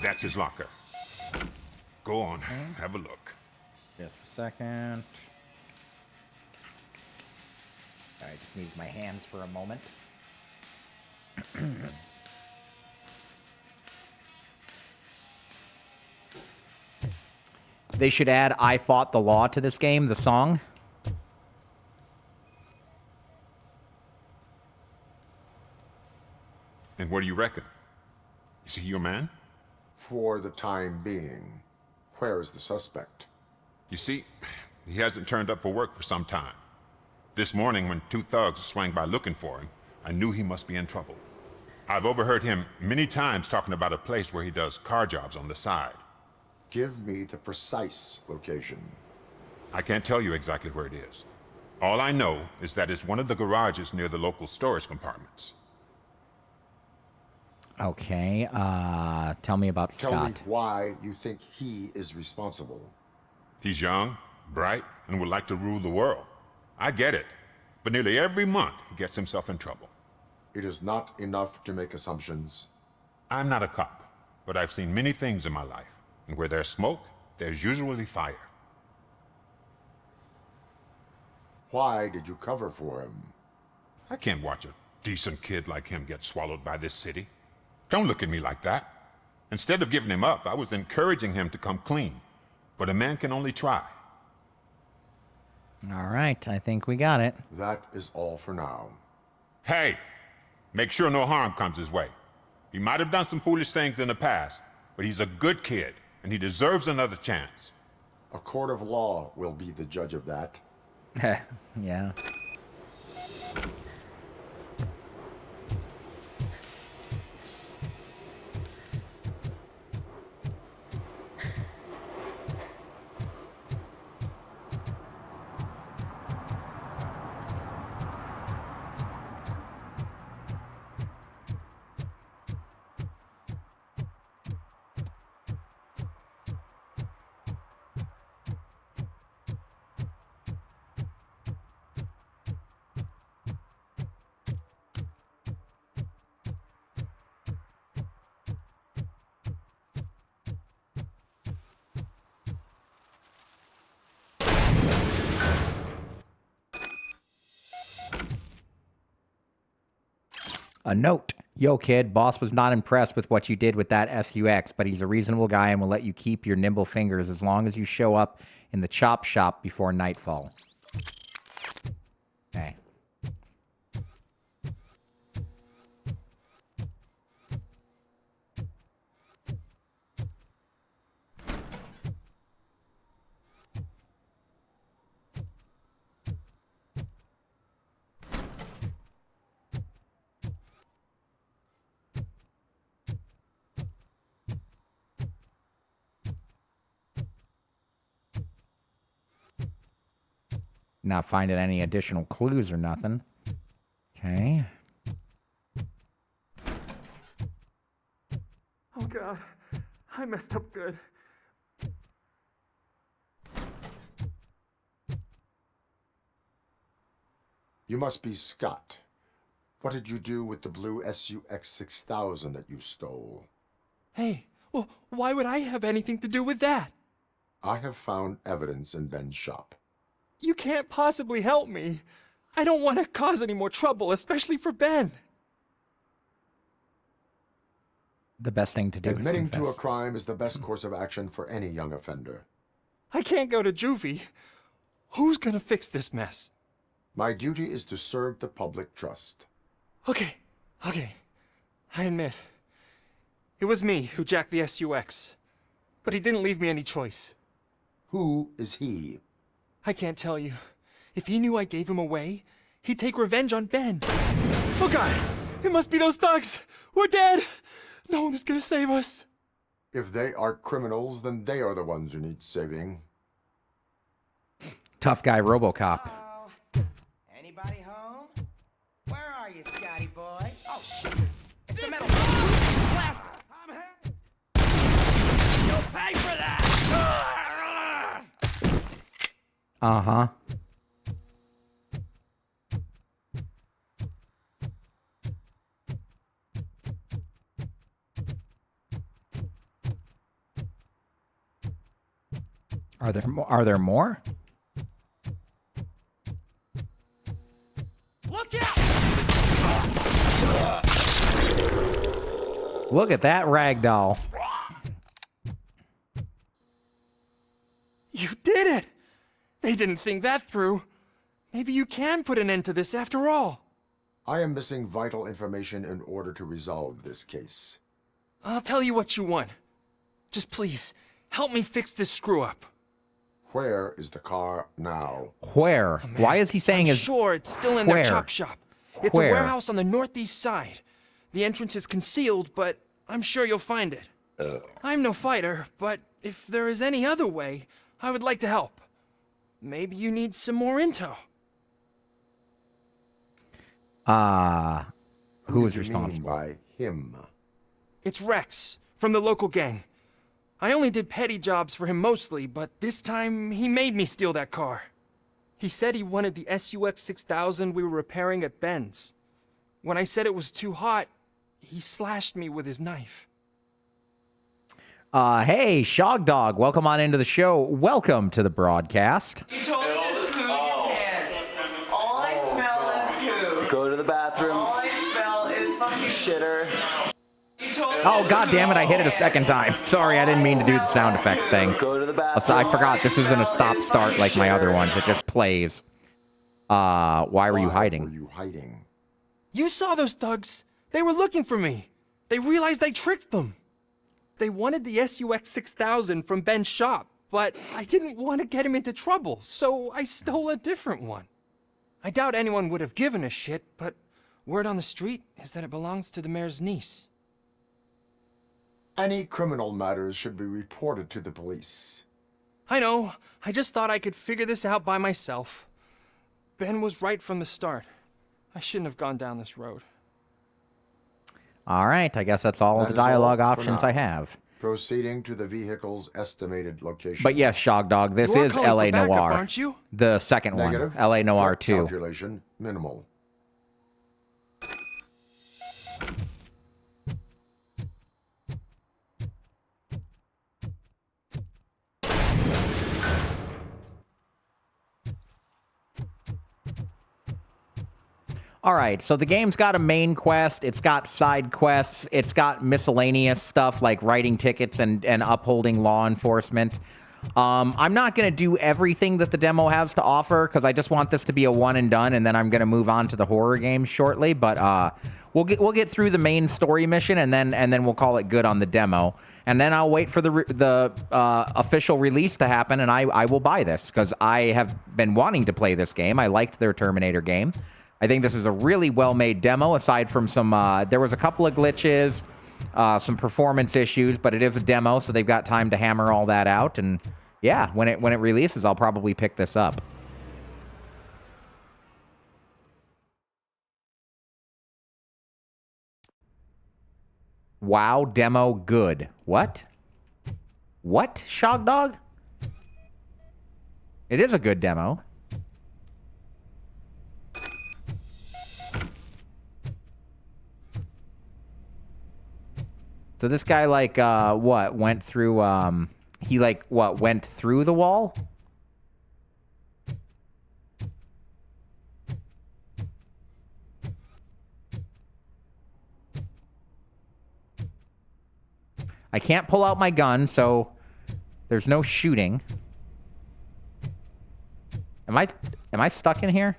That's his locker. Go on, have a look. Just a second. I just need my hands for a moment. They should add I Fought the Law to this game, the song. And what do you reckon? Is he your man? For the time being. Where is the suspect? You see, he hasn't turned up for work for some time. This morning, when two thugs swang by looking for him, I knew he must be in trouble. I've overheard him many times talking about a place where he does car jobs on the side. Give me the precise location. I can't tell you exactly where it is. All I know is that it's one of the garages near the local storage compartments. Okay, tell me about Scott. Tell me why you think he is responsible. He's young, bright, and would like to rule the world. I get it. But nearly every month, he gets himself in trouble. It is not enough to make assumptions. I'm not a cop, but I've seen many things in my life. And where there's smoke, there's usually fire. Why did you cover for him? I can't watch a decent kid like him get swallowed by this city. Don't look at me like that. Instead of giving him up, I was encouraging him to come clean. But a man can only try. All right, I think we got it. That is all for now. Hey! Make sure no harm comes his way. He might have done some foolish things in the past, but he's a good kid, and he deserves another chance. A court of law will be the judge of that. Yeah. A note. Yo, kid, boss was not impressed with what you did with that SUX, but he's a reasonable guy and will let you keep your nimble fingers as long as you show up in the chop shop before nightfall. Okay. Not finding any additional clues or nothing. Okay. Oh God, I messed up good. You must be Scott. What did you do with the blue SUX 6000 that you stole? Hey, well, why would I have anything to do with that? I have found evidence in Ben's shop. You can't possibly help me. I don't want to cause any more trouble, especially for Ben. The best thing to do Admitting is to a crime is the best course of action for any young offender. I can't go to juvie. Who's gonna fix this mess? My duty is to serve the public trust. Okay. I admit. It was me who jacked the SUX. But he didn't leave me any choice. Who is he? I can't tell you. If he knew I gave him away, he'd take revenge on Ben. Oh God! It must be those thugs! We're dead! No one is gonna save us. If they are criminals, then they are the ones who need saving. Tough guy Robocop. Anybody home? Where are you, Scotty boy? Oh, shit! It's the metal plastic! You'll pay for that! Uh-huh. Are there more? Look out! Look at that ragdoll. You did it! They didn't think that through. Maybe you can put an end to this after all. I am missing vital information in order to resolve this case. I'll tell you what you want. Just please, help me fix this screw-up. Where is the car now? Where? Oh, Why is he saying I'm is sure it's still in where? their chop shop. It's Where? a warehouse on the northeast side. The entrance is concealed, but I'm sure you'll find it. I'm no fighter, but if there is any other way, I would like to help. Maybe you need some more intel. Who is do you responsible? mean by him? It's Rex, from the local gang. I only did petty jobs for him mostly, but this time he made me steal that car. He said he wanted the SUX 6000 we were repairing at Ben's. When I said it was too hot, he slashed me with his knife. Hey, Shog Dog, welcome on into the show. Welcome to the broadcast. You told me to poo your pants. All I smell is poo. Go to the bathroom. All I smell is fucking shitter. Oh, god damn it, I hit it a second time. Sorry, I didn't mean to do the sound effects thing. Go to the bathroom. So I forgot, this isn't a stop-start like my other ones. It just plays. Why were you hiding? You saw those thugs. They were looking for me. They realized I tricked them. They wanted the SUX 6000 from Ben's shop, but I didn't want to get him into trouble, so I stole a different one. I doubt anyone would have given a shit, but word on the street is that it belongs to the mayor's niece. Any criminal matters should be reported to the police. I know. I just thought I could figure this out by myself. Ben was right from the start. I shouldn't have gone down this road. All right, I guess that's all of the That is dialogue all for options now. I have. Proceeding to the vehicle's estimated location. But yes, Shog Dog, this You are is calling L.A. for backup, Noire. aren't you? The second Negative. one, L.A. Noire Threat 2. Calculation minimal. All right, so the game's got a main quest, it's got side quests, it's got miscellaneous stuff like writing tickets and upholding law enforcement. I'm not going to do everything that the demo has to offer because I just want this to be a one and done, and then I'm going to move on to the horror game shortly. But we'll get through the main story mission, and then we'll call it good on the demo. And then I'll wait for the official release to happen, and I will buy this because I have been wanting to play this game. I liked their Terminator game. I think this is a really well-made demo, aside from some... there was a couple of glitches, some performance issues, but it is a demo, so they've got time to hammer all that out. And yeah, when it releases, I'll probably pick this up. Wow, demo good. What? What, Shog Dog? It is a good demo. So this guy, like, what, went through, he, like, what, went through the wall? I can't pull out my gun, so there's no shooting. Am I stuck in here?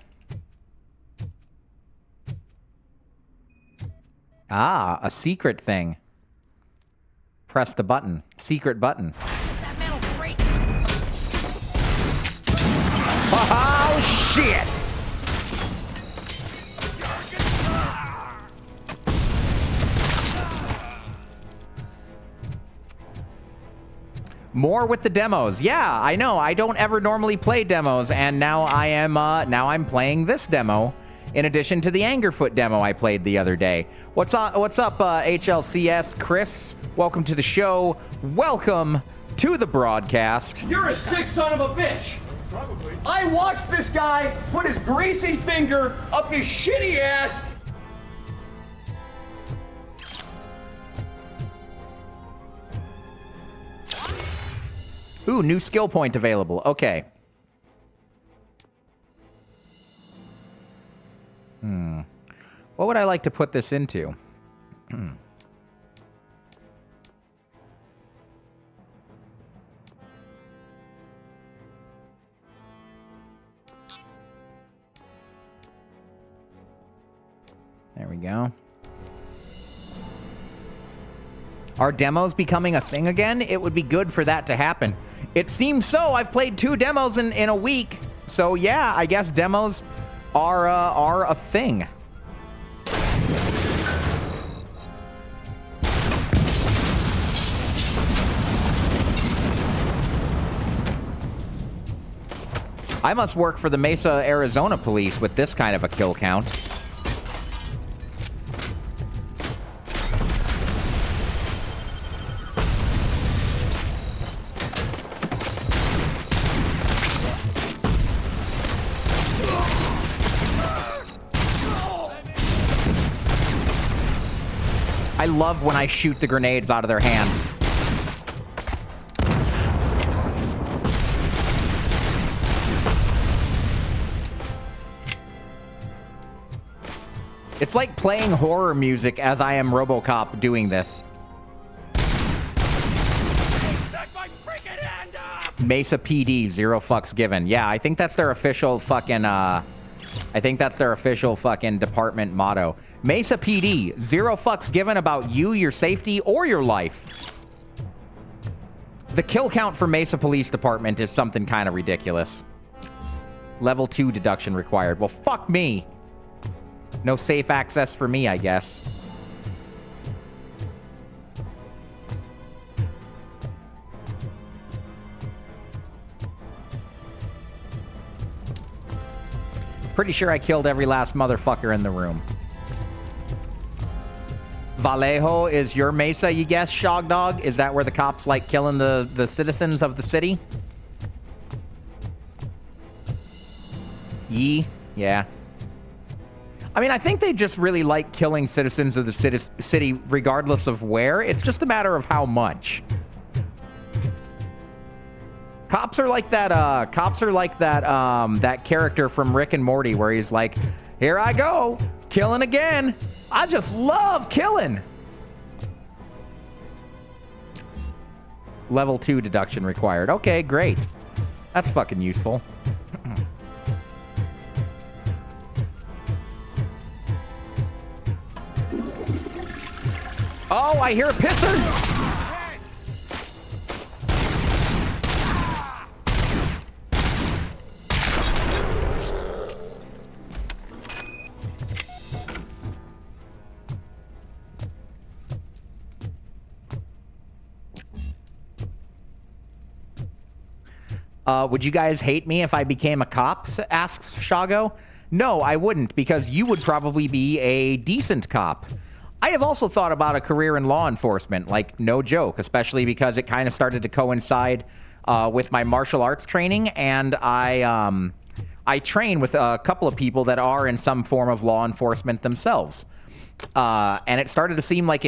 Ah, a secret thing. Press the button. Secret button. Oh, shit! More with the demos. Yeah, I know. I don't ever normally play demos, and now I'm playing this demo in addition to the Angerfoot demo I played the other day. What's up, HLCS? Chris, welcome to the show. Welcome to the broadcast. You're a sick son of a bitch. Probably. I watched this guy put his greasy finger up his shitty ass. Ooh, new skill point available. Okay. What would I like to put this into? There we go. Are demos becoming a thing again? It would be good for that to happen. It seems so. I've played 2 demos in a week. So yeah, I guess demos are a thing. I must work for the Mesa, Arizona police with this kind of a kill count. I love when I shoot the grenades out of their hands. It's like playing horror music as I am Robocop doing this. Mesa PD, 0 fucks given. Yeah, I think that's their official fucking, department motto. Mesa PD, 0 fucks given about you, your safety, or your life. The kill count for Mesa Police Department is something kind of ridiculous. Level 2 deduction required. Well, fuck me. No safe access for me, I guess. Pretty sure I killed every last motherfucker in the room. Vallejo is your Mesa, you guess, Shogdog? Is that where the cops like killing the citizens of the city? Yee? Yeah. I mean, I think they just really like killing citizens of the city regardless of where. It's just a matter of how much. Cops are like that, that character from Rick and Morty where he's like, here I go, killing again. I just love killing. Level 2 deduction required. Okay, great. That's fucking useful. Oh, I hear a pisser! Would you guys hate me if I became a cop? Asks Shago. No, I wouldn't, because you would probably be a decent cop. I have also thought about a career in law enforcement, like, no joke, especially because it kind of started to coincide with my martial arts training, and I train with a couple of people that are in some form of law enforcement themselves. And it started to seem like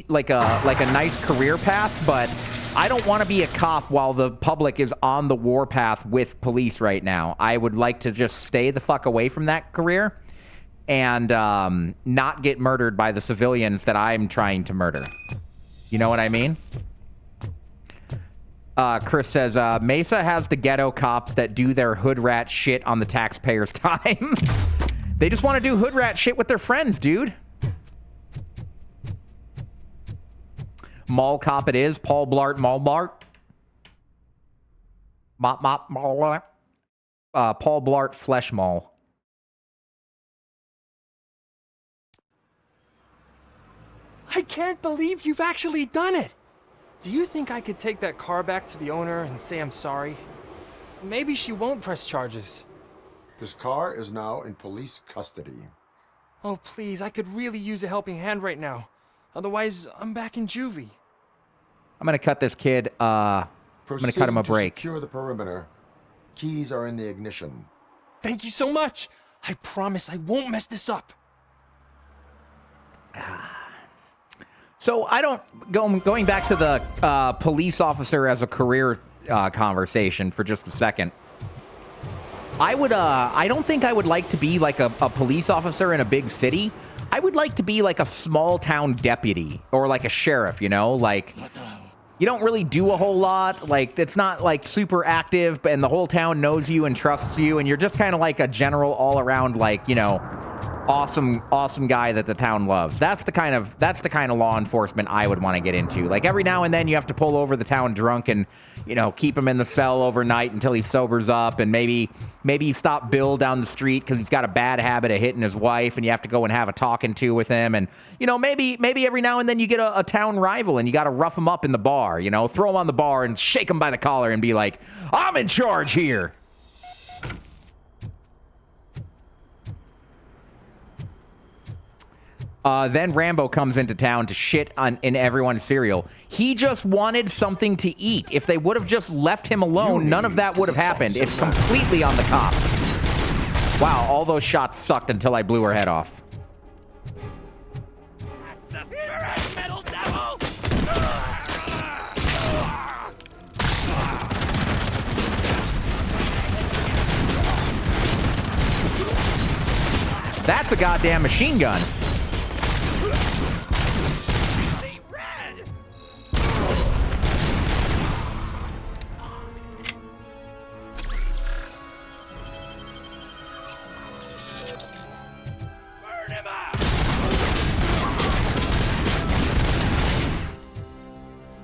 like a nice career path, but I don't want to be a cop while the public is on the warpath with police right now. I would like to just stay the fuck away from that career and not get murdered by the civilians that I'm trying to murder. You know what I mean? Chris says, Mesa has the ghetto cops that do their hood rat shit on the taxpayers' time. They just want to do hood rat shit with their friends, dude. Mall cop it is. Paul Blart, Mall Blart. Mall Blart. Paul Blart, Flesh Mall. I can't believe you've actually done it. Do you think I could take that car back to the owner and say I'm sorry? Maybe she won't press charges. This car is now in police custody. Oh, please, I could really use a helping hand right now. Otherwise, I'm back in juvie. I'm going to cut this kid, I'm going to cut him a break. Secure the perimeter. Keys are in the ignition. Thank you so much. I promise I won't mess this up. So I don't, going back to the police officer as a career conversation for just a second. I don't think I would like to be like a police officer in a big city. I would like to be like a small town deputy or like a sheriff, you know, like you don't really do a whole lot. Like it's not like super active, and the whole town knows you and trusts you. And you're just kind of like a general all around, like, you know, awesome guy that the town loves. That's the kind of law enforcement I would want to get into. Like every now and then you have to pull over the town drunk and, you know, keep him in the cell overnight until he sobers up, and maybe you stop Bill down the street because he's got a bad habit of hitting his wife, and you have to go and have a talking to with him. And, you know, maybe every now and then you get a town rival and you got to rough him up in the bar, you know, throw him on the bar and shake him by the collar and be like, I'm in charge here. Then Rambo comes into town to shit in everyone's cereal. He just wanted something to eat. If they would have just left him alone, none of that would have happened. It's completely on the cops. Wow, all those shots sucked until I blew her head off. That's the spirit, That's a goddamn machine gun.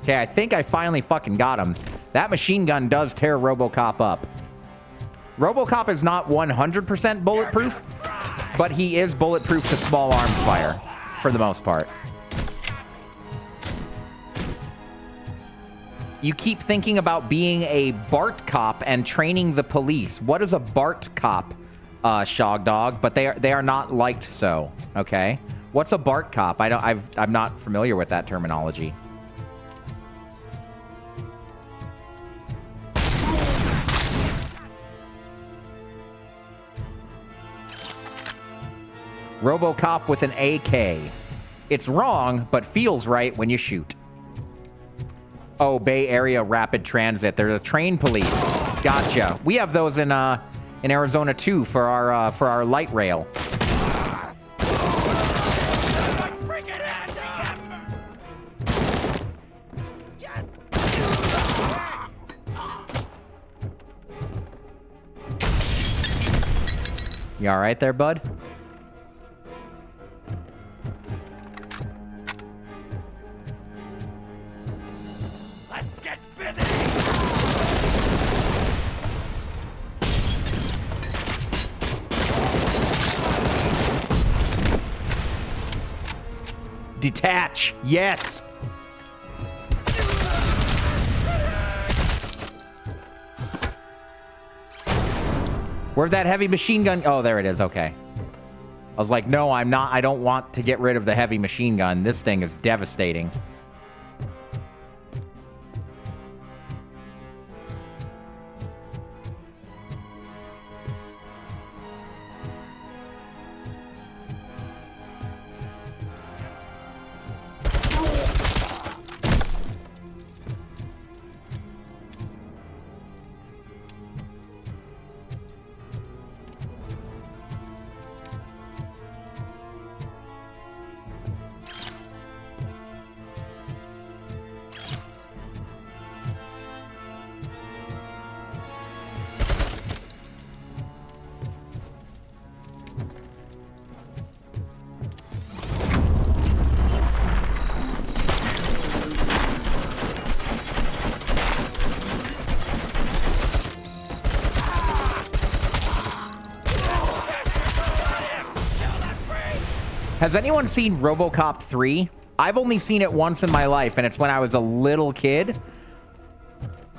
Okay, I think I finally fucking got him. That machine gun does tear Robocop up. Robocop is not 100% bulletproof, but he is bulletproof to small arms fire, for the most part. You keep thinking about being a BART cop and training the police. What is a BART cop, Shog Dog? But they are not liked so, okay? What's a BART cop? I'm not familiar with that terminology. Robocop with an AK. It's wrong, but feels right when you shoot. Oh, Bay Area Rapid Transit. They're the train police. Gotcha. We have those in Arizona too for our light rail. You all right there, bud? Detach. Yes. Where'd that heavy machine gun? Oh, there it is. Okay. I was like, no, I'm not. I don't want to get rid of the heavy machine gun. This thing is devastating. Has anyone seen Robocop 3? I've only seen it once in my life, and it's when I was a little kid.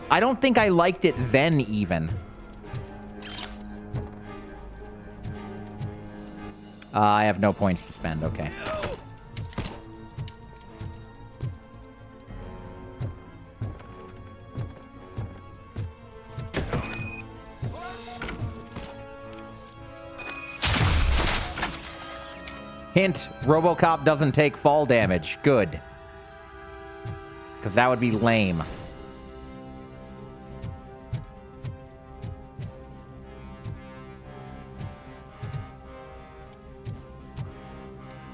I don't think I liked it then, even. I have no points to spend. Okay. Hint, Robocop doesn't take fall damage. Good. Because that would be lame.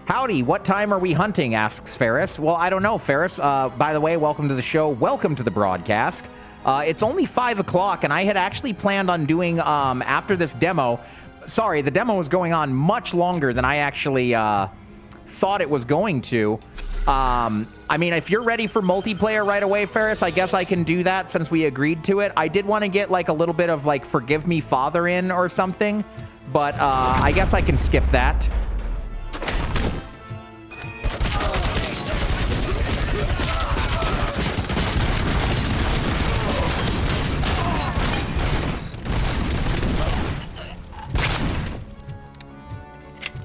Howdy, what time are we hunting, asks Ferris. Well, I don't know, Ferris. By the way, welcome to the show. Welcome to the broadcast. It's only 5 o'clock, and I had actually planned on doing, after this demo... Sorry, the demo was going on much longer than I actually thought it was going to. I mean, if you're ready for multiplayer right away, Ferris, I guess I can do that since we agreed to it. I did want to get, like, a little bit of, like, Forgive Me Father in or something, but I guess I can skip that.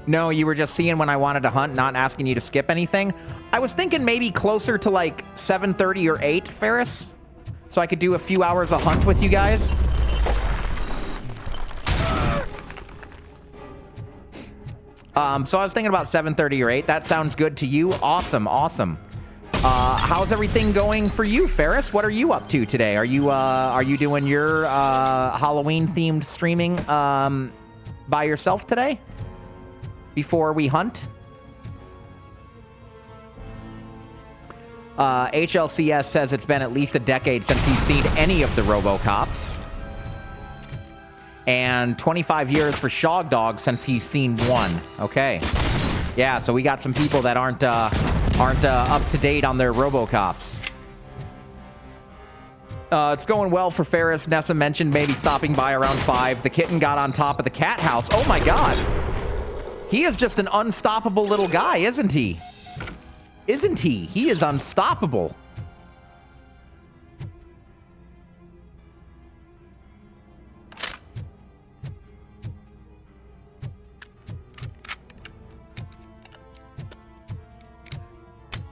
No, you were just seeing when I wanted to hunt, not asking you to skip anything. I was thinking maybe closer to like 7:30 or 8, Ferris, so I could do a few hours of hunt with you guys. So I was thinking about 7:30 or 8. That sounds good to you. Awesome, awesome. How's everything going for you, Ferris? What are you up to today? Are you doing your Halloween-themed streaming by yourself today? before we hunt. HLCS says it's been at least a decade since he's seen any of the Robocops. And 25 years for Shog Dog since he's seen one. Okay. Yeah, so we got some people that aren't up to date on their Robocops. It's going well for Ferris. Nessa mentioned maybe stopping by around 5. The kitten got on top of the cat house. Oh my god. He is just an unstoppable little guy, isn't he? Isn't he? He is unstoppable.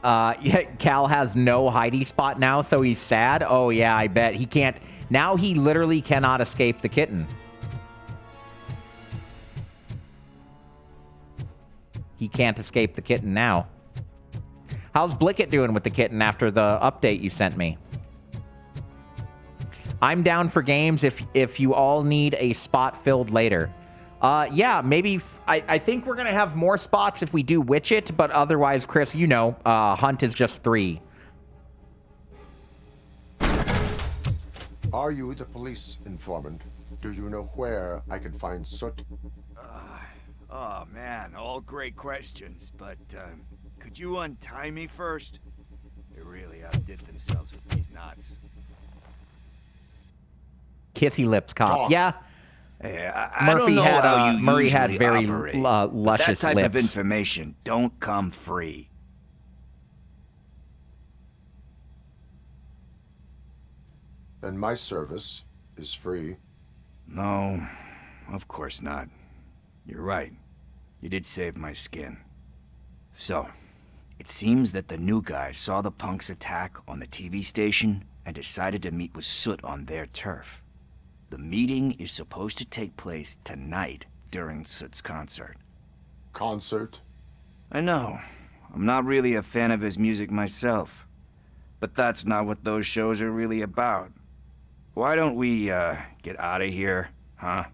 Yeah, Cal has no hidey spot now, so he's sad. Oh yeah, I bet. He can't. Now he literally cannot escape the kitten. He can't escape the kitten now. How's Blickett doing with the kitten after the update you sent me? I'm down for games if you all need a spot filled later. Yeah, maybe. I think we're going to have more spots if we do Witch It, but otherwise, Chris, you know, Hunt is just 3. Are you the police informant? Do you know where I can find Soot? Oh man, all great questions, but could you untie me first? They really outdid themselves with these knots. Kissy lips cop. Yeah. Hey, I don't know how you Murray usually had very operate, luscious but that type lips. of information don't come free. And my service is free. No, of course not. You're right. You did save my skin. So, it seems that the new guy saw the punks attack on the TV station and decided to meet with Soot on their turf. The meeting is supposed to take place tonight during Soot's concert. Concert? I know. I'm not really a fan of his music myself. But that's not what those shows are really about. Why don't we, get out of here, huh?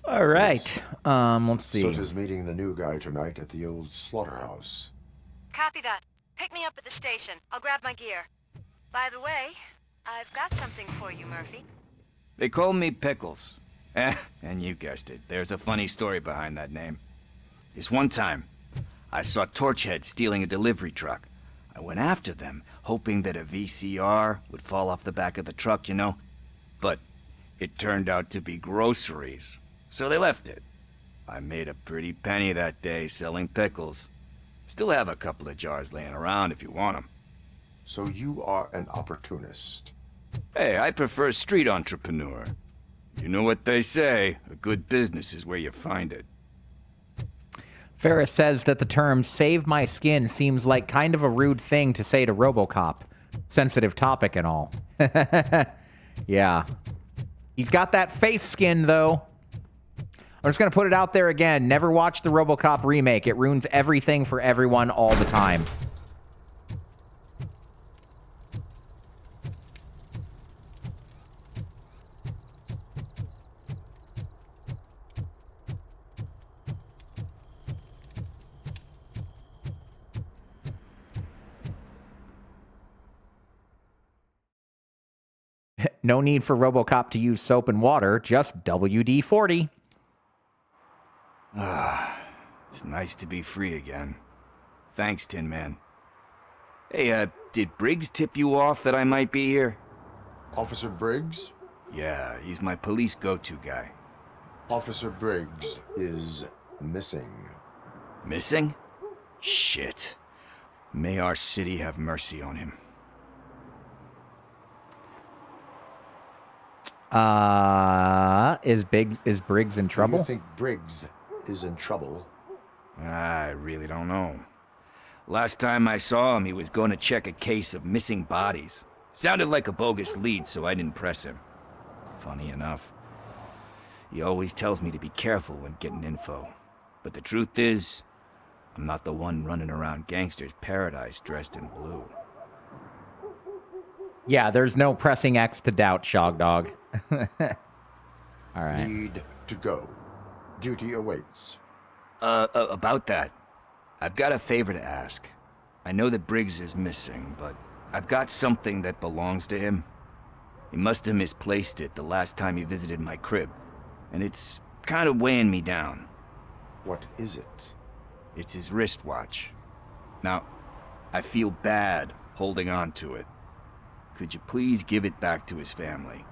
All right. Let's see. Soot is meeting the new guy tonight at the old slaughterhouse. Copy that. Pick me up at the station. I'll grab my gear. By the way, I've got something for you, Murphy. They call me Pickles. And you guessed it. There's a funny story behind that name. This one time, I saw Torchhead stealing a delivery truck. I went after them, hoping that a VCR would fall off the back of the truck, you know? But it turned out to be groceries, so they left it. I made a pretty penny that day selling pickles. Still have a couple of jars laying around if you want them. So you are an opportunist. Hey, I prefer street entrepreneur. You know what they say, a good business is where you find it. Ferris says that the term "save my skin" seems like kind of a rude thing to say to Robocop. Sensitive topic and all. Yeah. He's got that face skin, though. I'm just going to put it out there again. Never watch the Robocop remake. It ruins everything for everyone all the time. No need for Robocop to use soap and water, just WD-40. It's nice to be free again. Thanks, Tin Man. Hey, did Briggs tip you off that I might be here? Officer Briggs? Yeah, he's my police go-to guy. Officer Briggs is missing. Missing? Shit. May our city have mercy on him. Is Briggs in trouble? Do you think Briggs is in trouble? I really don't know. Last time I saw him, he was going to check a case of missing bodies. Sounded like a bogus lead, so I didn't press him. Funny enough. He always tells me to be careful when getting info. But the truth is, I'm not the one running around Gangster's Paradise dressed in blue. Yeah, there's no pressing X to doubt, Shog Dog. All right. Need to go. Duty awaits. About that, I've got a favor to ask. I know that Briggs is missing, but I've got something that belongs to him. He must have misplaced it the last time he visited my crib, and it's kind of weighing me down. What is it? It's his wristwatch. Now, I feel bad holding on to it. Could you please give it back to his family?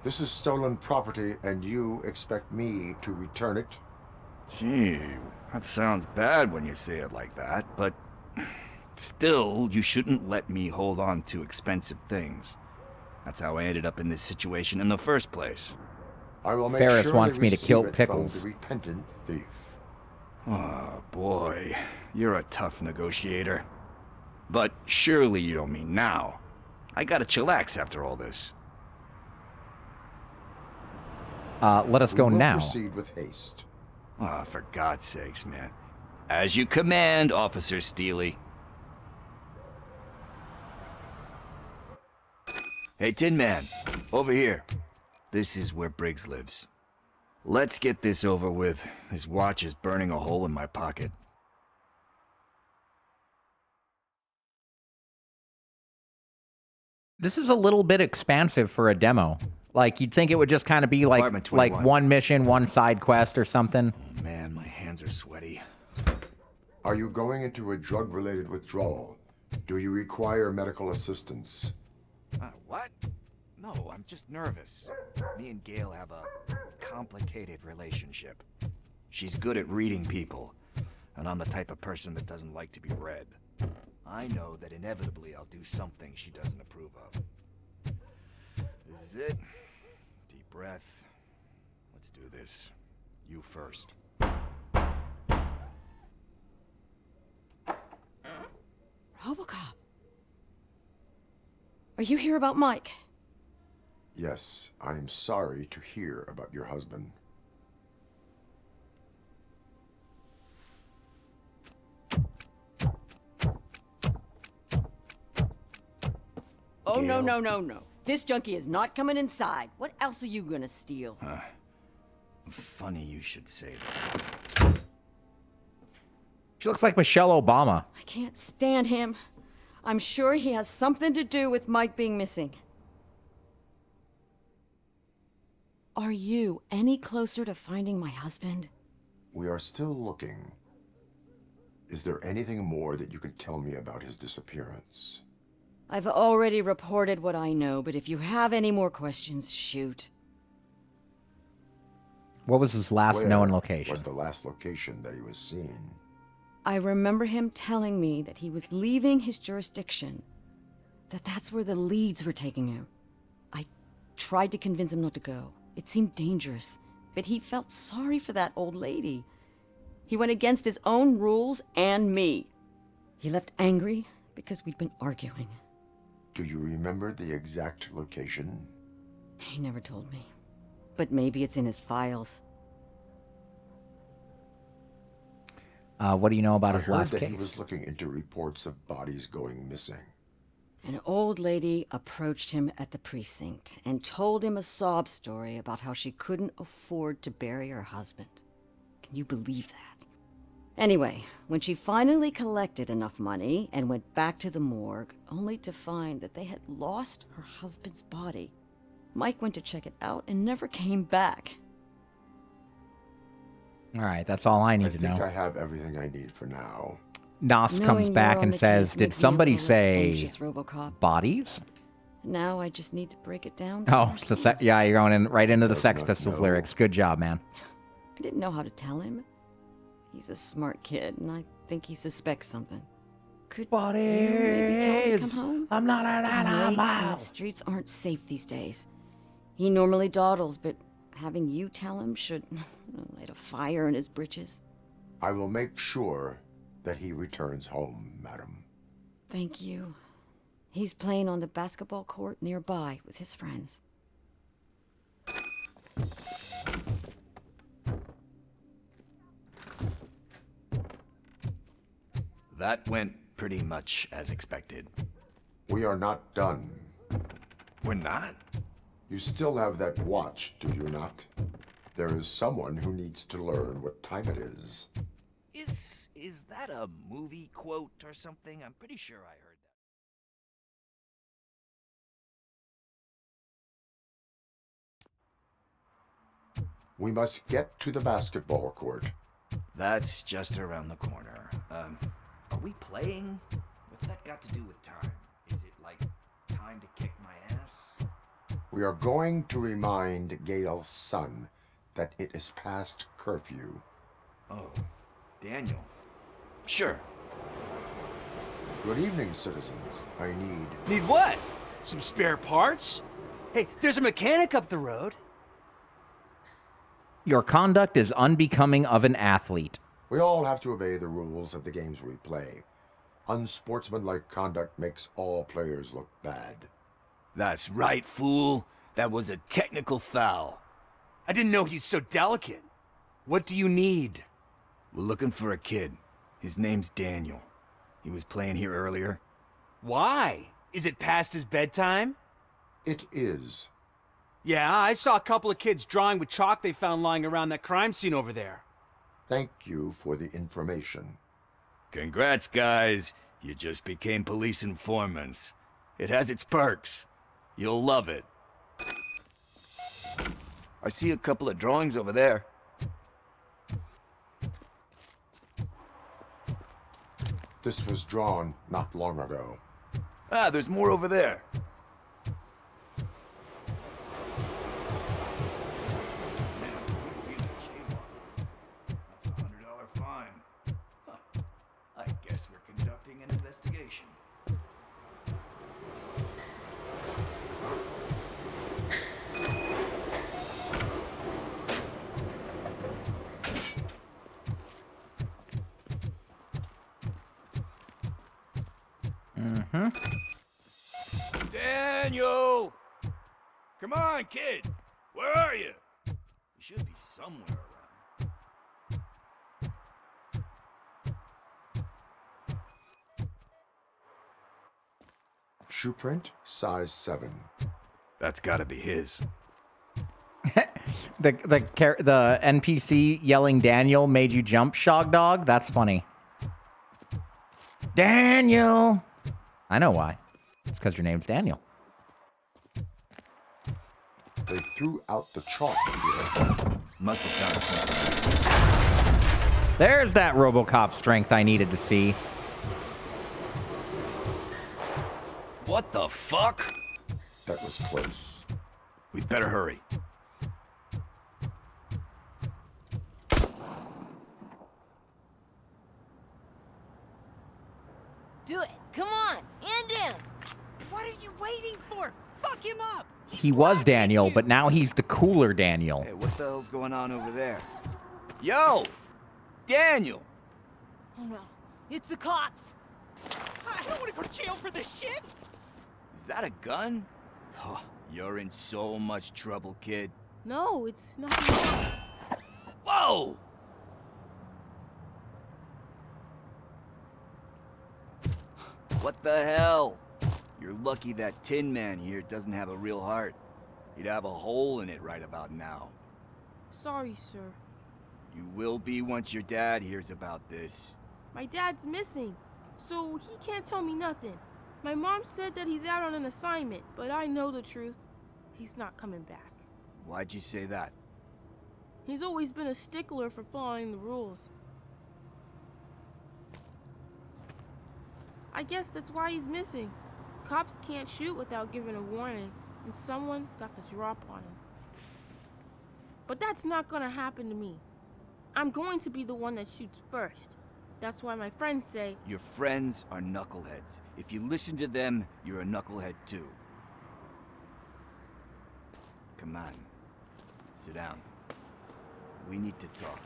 This is stolen property, and you expect me to return it? Gee, that sounds bad when you say it like that, but still, you shouldn't let me hold on to expensive things. That's how I ended up in this situation in the first place. I will make Ferris sure wants they me to receive kill it Pickles. from the repentant thief. Oh, boy. You're a tough negotiator. But surely you don't mean now. I gotta chillax after all this. Let us go We will now. proceed with haste. Ah, for God's sakes, man. As you command, Officer Steely. Hey, Tin Man, over here. This is where Briggs lives. Let's get this over with. His watch is burning a hole in my pocket. This is a little bit expansive for a demo. Like, you'd think it would just kind of be Apartment like 21. one mission, one side quest or something. Oh, man, my hands are sweaty. Are you going into a drug-related withdrawal? Do you require medical assistance? What? No, I'm just nervous. Me and Gail have a complicated relationship. She's good at reading people, and I'm the type of person that doesn't like to be read. I know that inevitably I'll do something she doesn't approve of. This is it. Deep breath. Let's do this. You first. Robocop. Are you here about Mike? Yes, I am sorry to hear about your husband. Oh, no, no, no, no. This junkie is not coming inside. What else are you gonna steal? Funny you should say that. She looks like Michelle Obama. I can't stand him. I'm sure he has something to do with Mike being missing. Are you any closer to finding my husband? We are still looking. Is there anything more that you can tell me about his disappearance? I've already reported what I know, but if you have any more questions, shoot. What was his last Where known location? was the last location that he was seen? I remember him telling me that he was leaving his jurisdiction, that's where the leads were taking him. I tried to convince him not to go. It seemed dangerous, but he felt sorry for that old lady. He went against his own rules and me. He left angry because we'd been arguing. Do you remember the exact location? He never told me, but maybe it's in his files. What do you know about his last that case? He was looking into reports of bodies going missing. An old lady approached him at the precinct and told him a sob story about how she couldn't afford to bury her husband. Can you believe that? Anyway, when she finally collected enough money and went back to the morgue, only to find that they had lost her husband's body, Mike went to check it out and never came back. All right, that's all I need to I think know. I have everything I need for now. Nos comes Knowing back you're on and the says, case did makes me a somebody little less say anxious, Robocop. bodies? Now I just need to break it down. Oh, it's yeah, you're going in right into the Sex Pistols lyrics. Good job, man. I didn't know how to tell him. He's a smart kid, and I think he suspects something. Could you maybe tell him to come home? I'm not It's getting late, and the streets aren't safe these days. He normally dawdles, but having you tell him should light a fire in his britches. I will make sure that he returns home, madam. Thank you. He's playing on the basketball court nearby with his friends. That went pretty much as expected. We are not done. We're not? You still have that watch, do you not? There is someone who needs to learn what time it is. Is that a movie quote or something? I'm pretty sure I heard that. We must get to the basketball court. That's just around the corner. Are we playing? What's that got to do with time? Is it like time to kick my ass? We are going to remind Gail's son that it is past curfew. Oh, Daniel. Sure. Good evening, citizens. I need... Need what? Some spare parts? Hey, there's a mechanic up the road. Your conduct is unbecoming of an athlete. We all have to obey the rules of the games we play. Unsportsmanlike conduct makes all players look bad. That's right, fool. That was a technical foul. I didn't know he's so delicate. What do you need? We're looking for a kid. His name's Daniel. He was playing here earlier. Why? Is it past his bedtime? It is. Yeah, I saw a couple of kids drawing with chalk they found lying around that crime scene over there. Thank you for the information. Congrats, guys. You just became police informants. It has its perks. You'll love it. I see a couple of drawings over there. This was drawn not long ago. Ah, there's more over there. That's a $100 fine. Huh. I guess we're conducting an investigation. Daniel! Come on, kid! Where are you? You should be somewhere around. Shoe print, size 7. That's gotta be his. The NPC yelling Daniel made you jump, Shog Dog? That's funny. Daniel! I know why. It's because your name's Daniel. They threw out the chalk here. Must have found something. There's that Robocop strength I needed to see. What the fuck? That was close. We'd better hurry. Do it. Come on. End him. What are you waiting for? Fuck him up. He was Daniel, but now he's the cooler Daniel. Hey, what the hell's going on over there? Yo! Daniel! Oh no. It's the cops. I don't want to go to jail for this shit. Is that a gun? Oh, you're in so much trouble, kid. No, it's not. Whoa! What the hell? You're lucky that Tin Man here doesn't have a real heart. He'd have a hole in it right about now. Sorry, sir. You will be once your dad hears about this. My dad's missing, so he can't tell me nothing. My mom said that he's out on an assignment, but I know the truth. He's not coming back. Why'd you say that? He's always been a stickler for following the rules. I guess that's why he's missing. Cops can't shoot without giving a warning, and someone got the drop on him. But that's not gonna happen to me. I'm going to be the one that shoots first. That's why my friends say... Your friends are knuckleheads. If you listen to them, you're a knucklehead too. Come on. Sit down. We need to talk.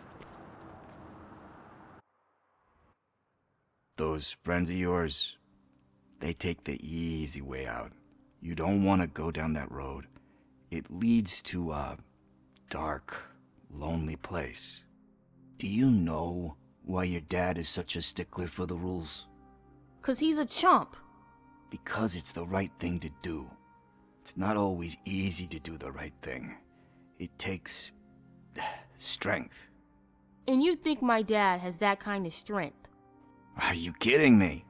Those friends of yours, they take the easy way out. You don't want to go down that road. It leads to a dark, lonely place. Do you know why your dad is such a stickler for the rules? 'Cause he's a chump. Because it's the right thing to do. It's not always easy to do the right thing. It takes Strength. And you think my dad has that kind of strength? Are you kidding me?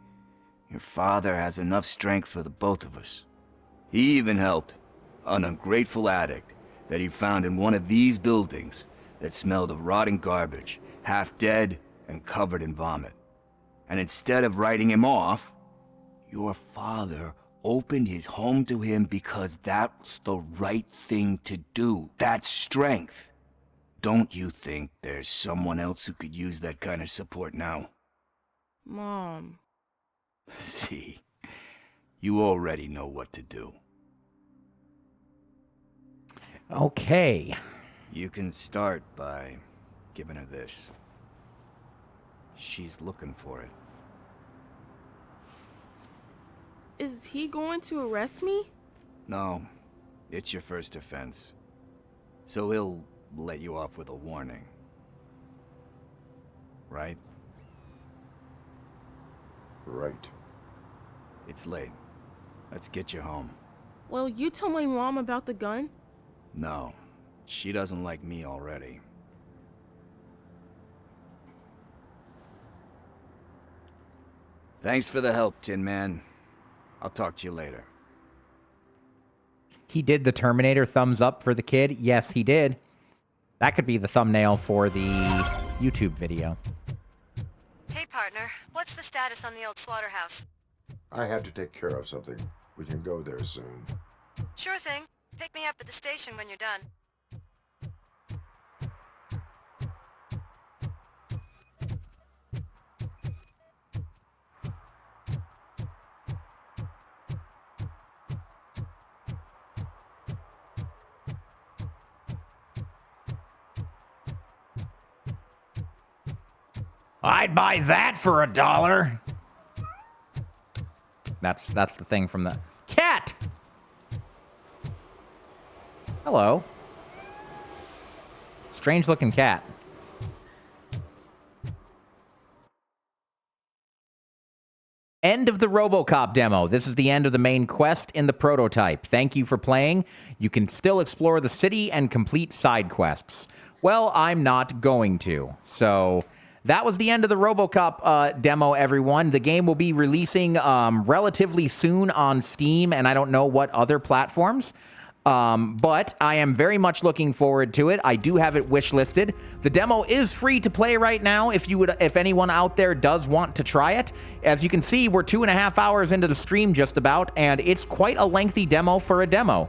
Your father has enough strength for the both of us. He even helped an ungrateful addict that he found in one of these buildings that smelled of rotting garbage, half dead and covered in vomit. And instead of writing him off, your father opened his home to him because that's the right thing to do. That's strength. Don't you think there's someone else who could use that kind of support now? Mom. See, you already know what to do. Okay. You can start by giving her this. She's looking for it. Is he going to arrest me? No, it's your first offense. So he'll let you off with a warning. Right? Right. It's late. Let's get you home. Well, you tell my mom about the gun? No, she doesn't like me already. Thanks for the help, Tin Man. I'll talk to you later. He did the Terminator thumbs up for the kid. Yes, he did. That could be the thumbnail for the YouTube video. Hey, partner. What's the status on the old slaughterhouse? I had to take care of something. We can go there soon. Sure thing. Pick me up at the station when you're done. I'd buy that for $1. That's the thing from the cat. Hello. Strange looking cat. End of the Robocop demo. This is the end of the main quest in the prototype. Thank you for playing. You can still explore the city and complete side quests. Well, I'm not going to. So that was the end of the Robocop demo, everyone. The game will be releasing relatively soon on Steam, and I don't know what other platforms. But I am very much looking forward to it. I do have it wishlisted. The demo is free to play right now if anyone out there does want to try it. As you can see, we're 2.5 hours into the stream just about, and it's quite a lengthy demo for a demo.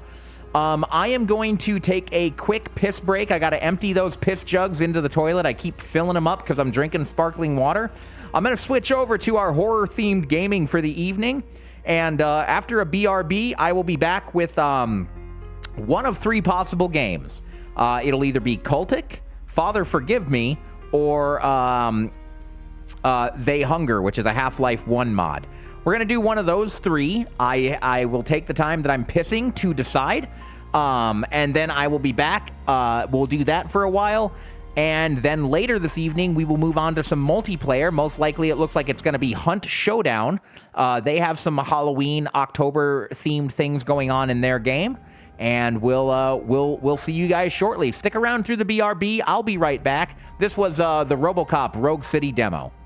I am going to take a quick piss break. I got to empty those piss jugs into the toilet. I keep filling them up because I'm drinking sparkling water. I'm going to switch over to our horror-themed gaming for the evening. And after a BRB, I will be back with one of 3 possible games. It'll either be Cultic, Father Forgive Me, or They Hunger, which is a Half-Life 1 mod. We're going to do one of those 3. I will take the time that I'm pissing to decide. And then I will be back. We'll do that for a while. And then later this evening, we will move on to some multiplayer. Most likely, it looks like it's going to be Hunt Showdown. They have some Halloween, October-themed things going on in their game. And we'll see you guys shortly. Stick around through the BRB. I'll be right back. This was the Robocop Rogue City demo.